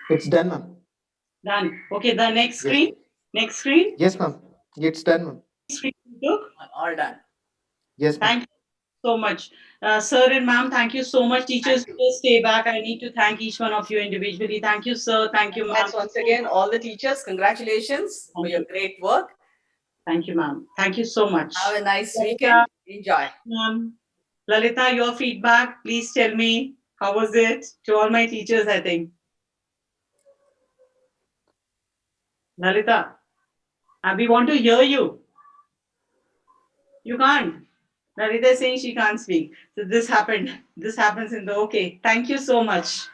it's done, ma'am. Done. Okay, the next screen. Next screen. Yes, ma'am. It's done, ma'am. Screen took. All done. Yes, ma'am. Thank you so much. Sir and ma'am, thank you so much. Teachers, please stay back. I need to thank each one of you individually. Thank you, sir. Thank you, ma'am. Congrats once again, all the teachers. Congratulations for your great work. Thank you, ma'am. Thank you so much. Have a nice Lalita, weekend. Enjoy. Ma'am. Lalita, your feedback, please tell me how was it to all my teachers, I think. Lalita, we want to hear you. You can't. Lalita is saying she can't speak. So this happened. This happens in the okay. Thank you so much.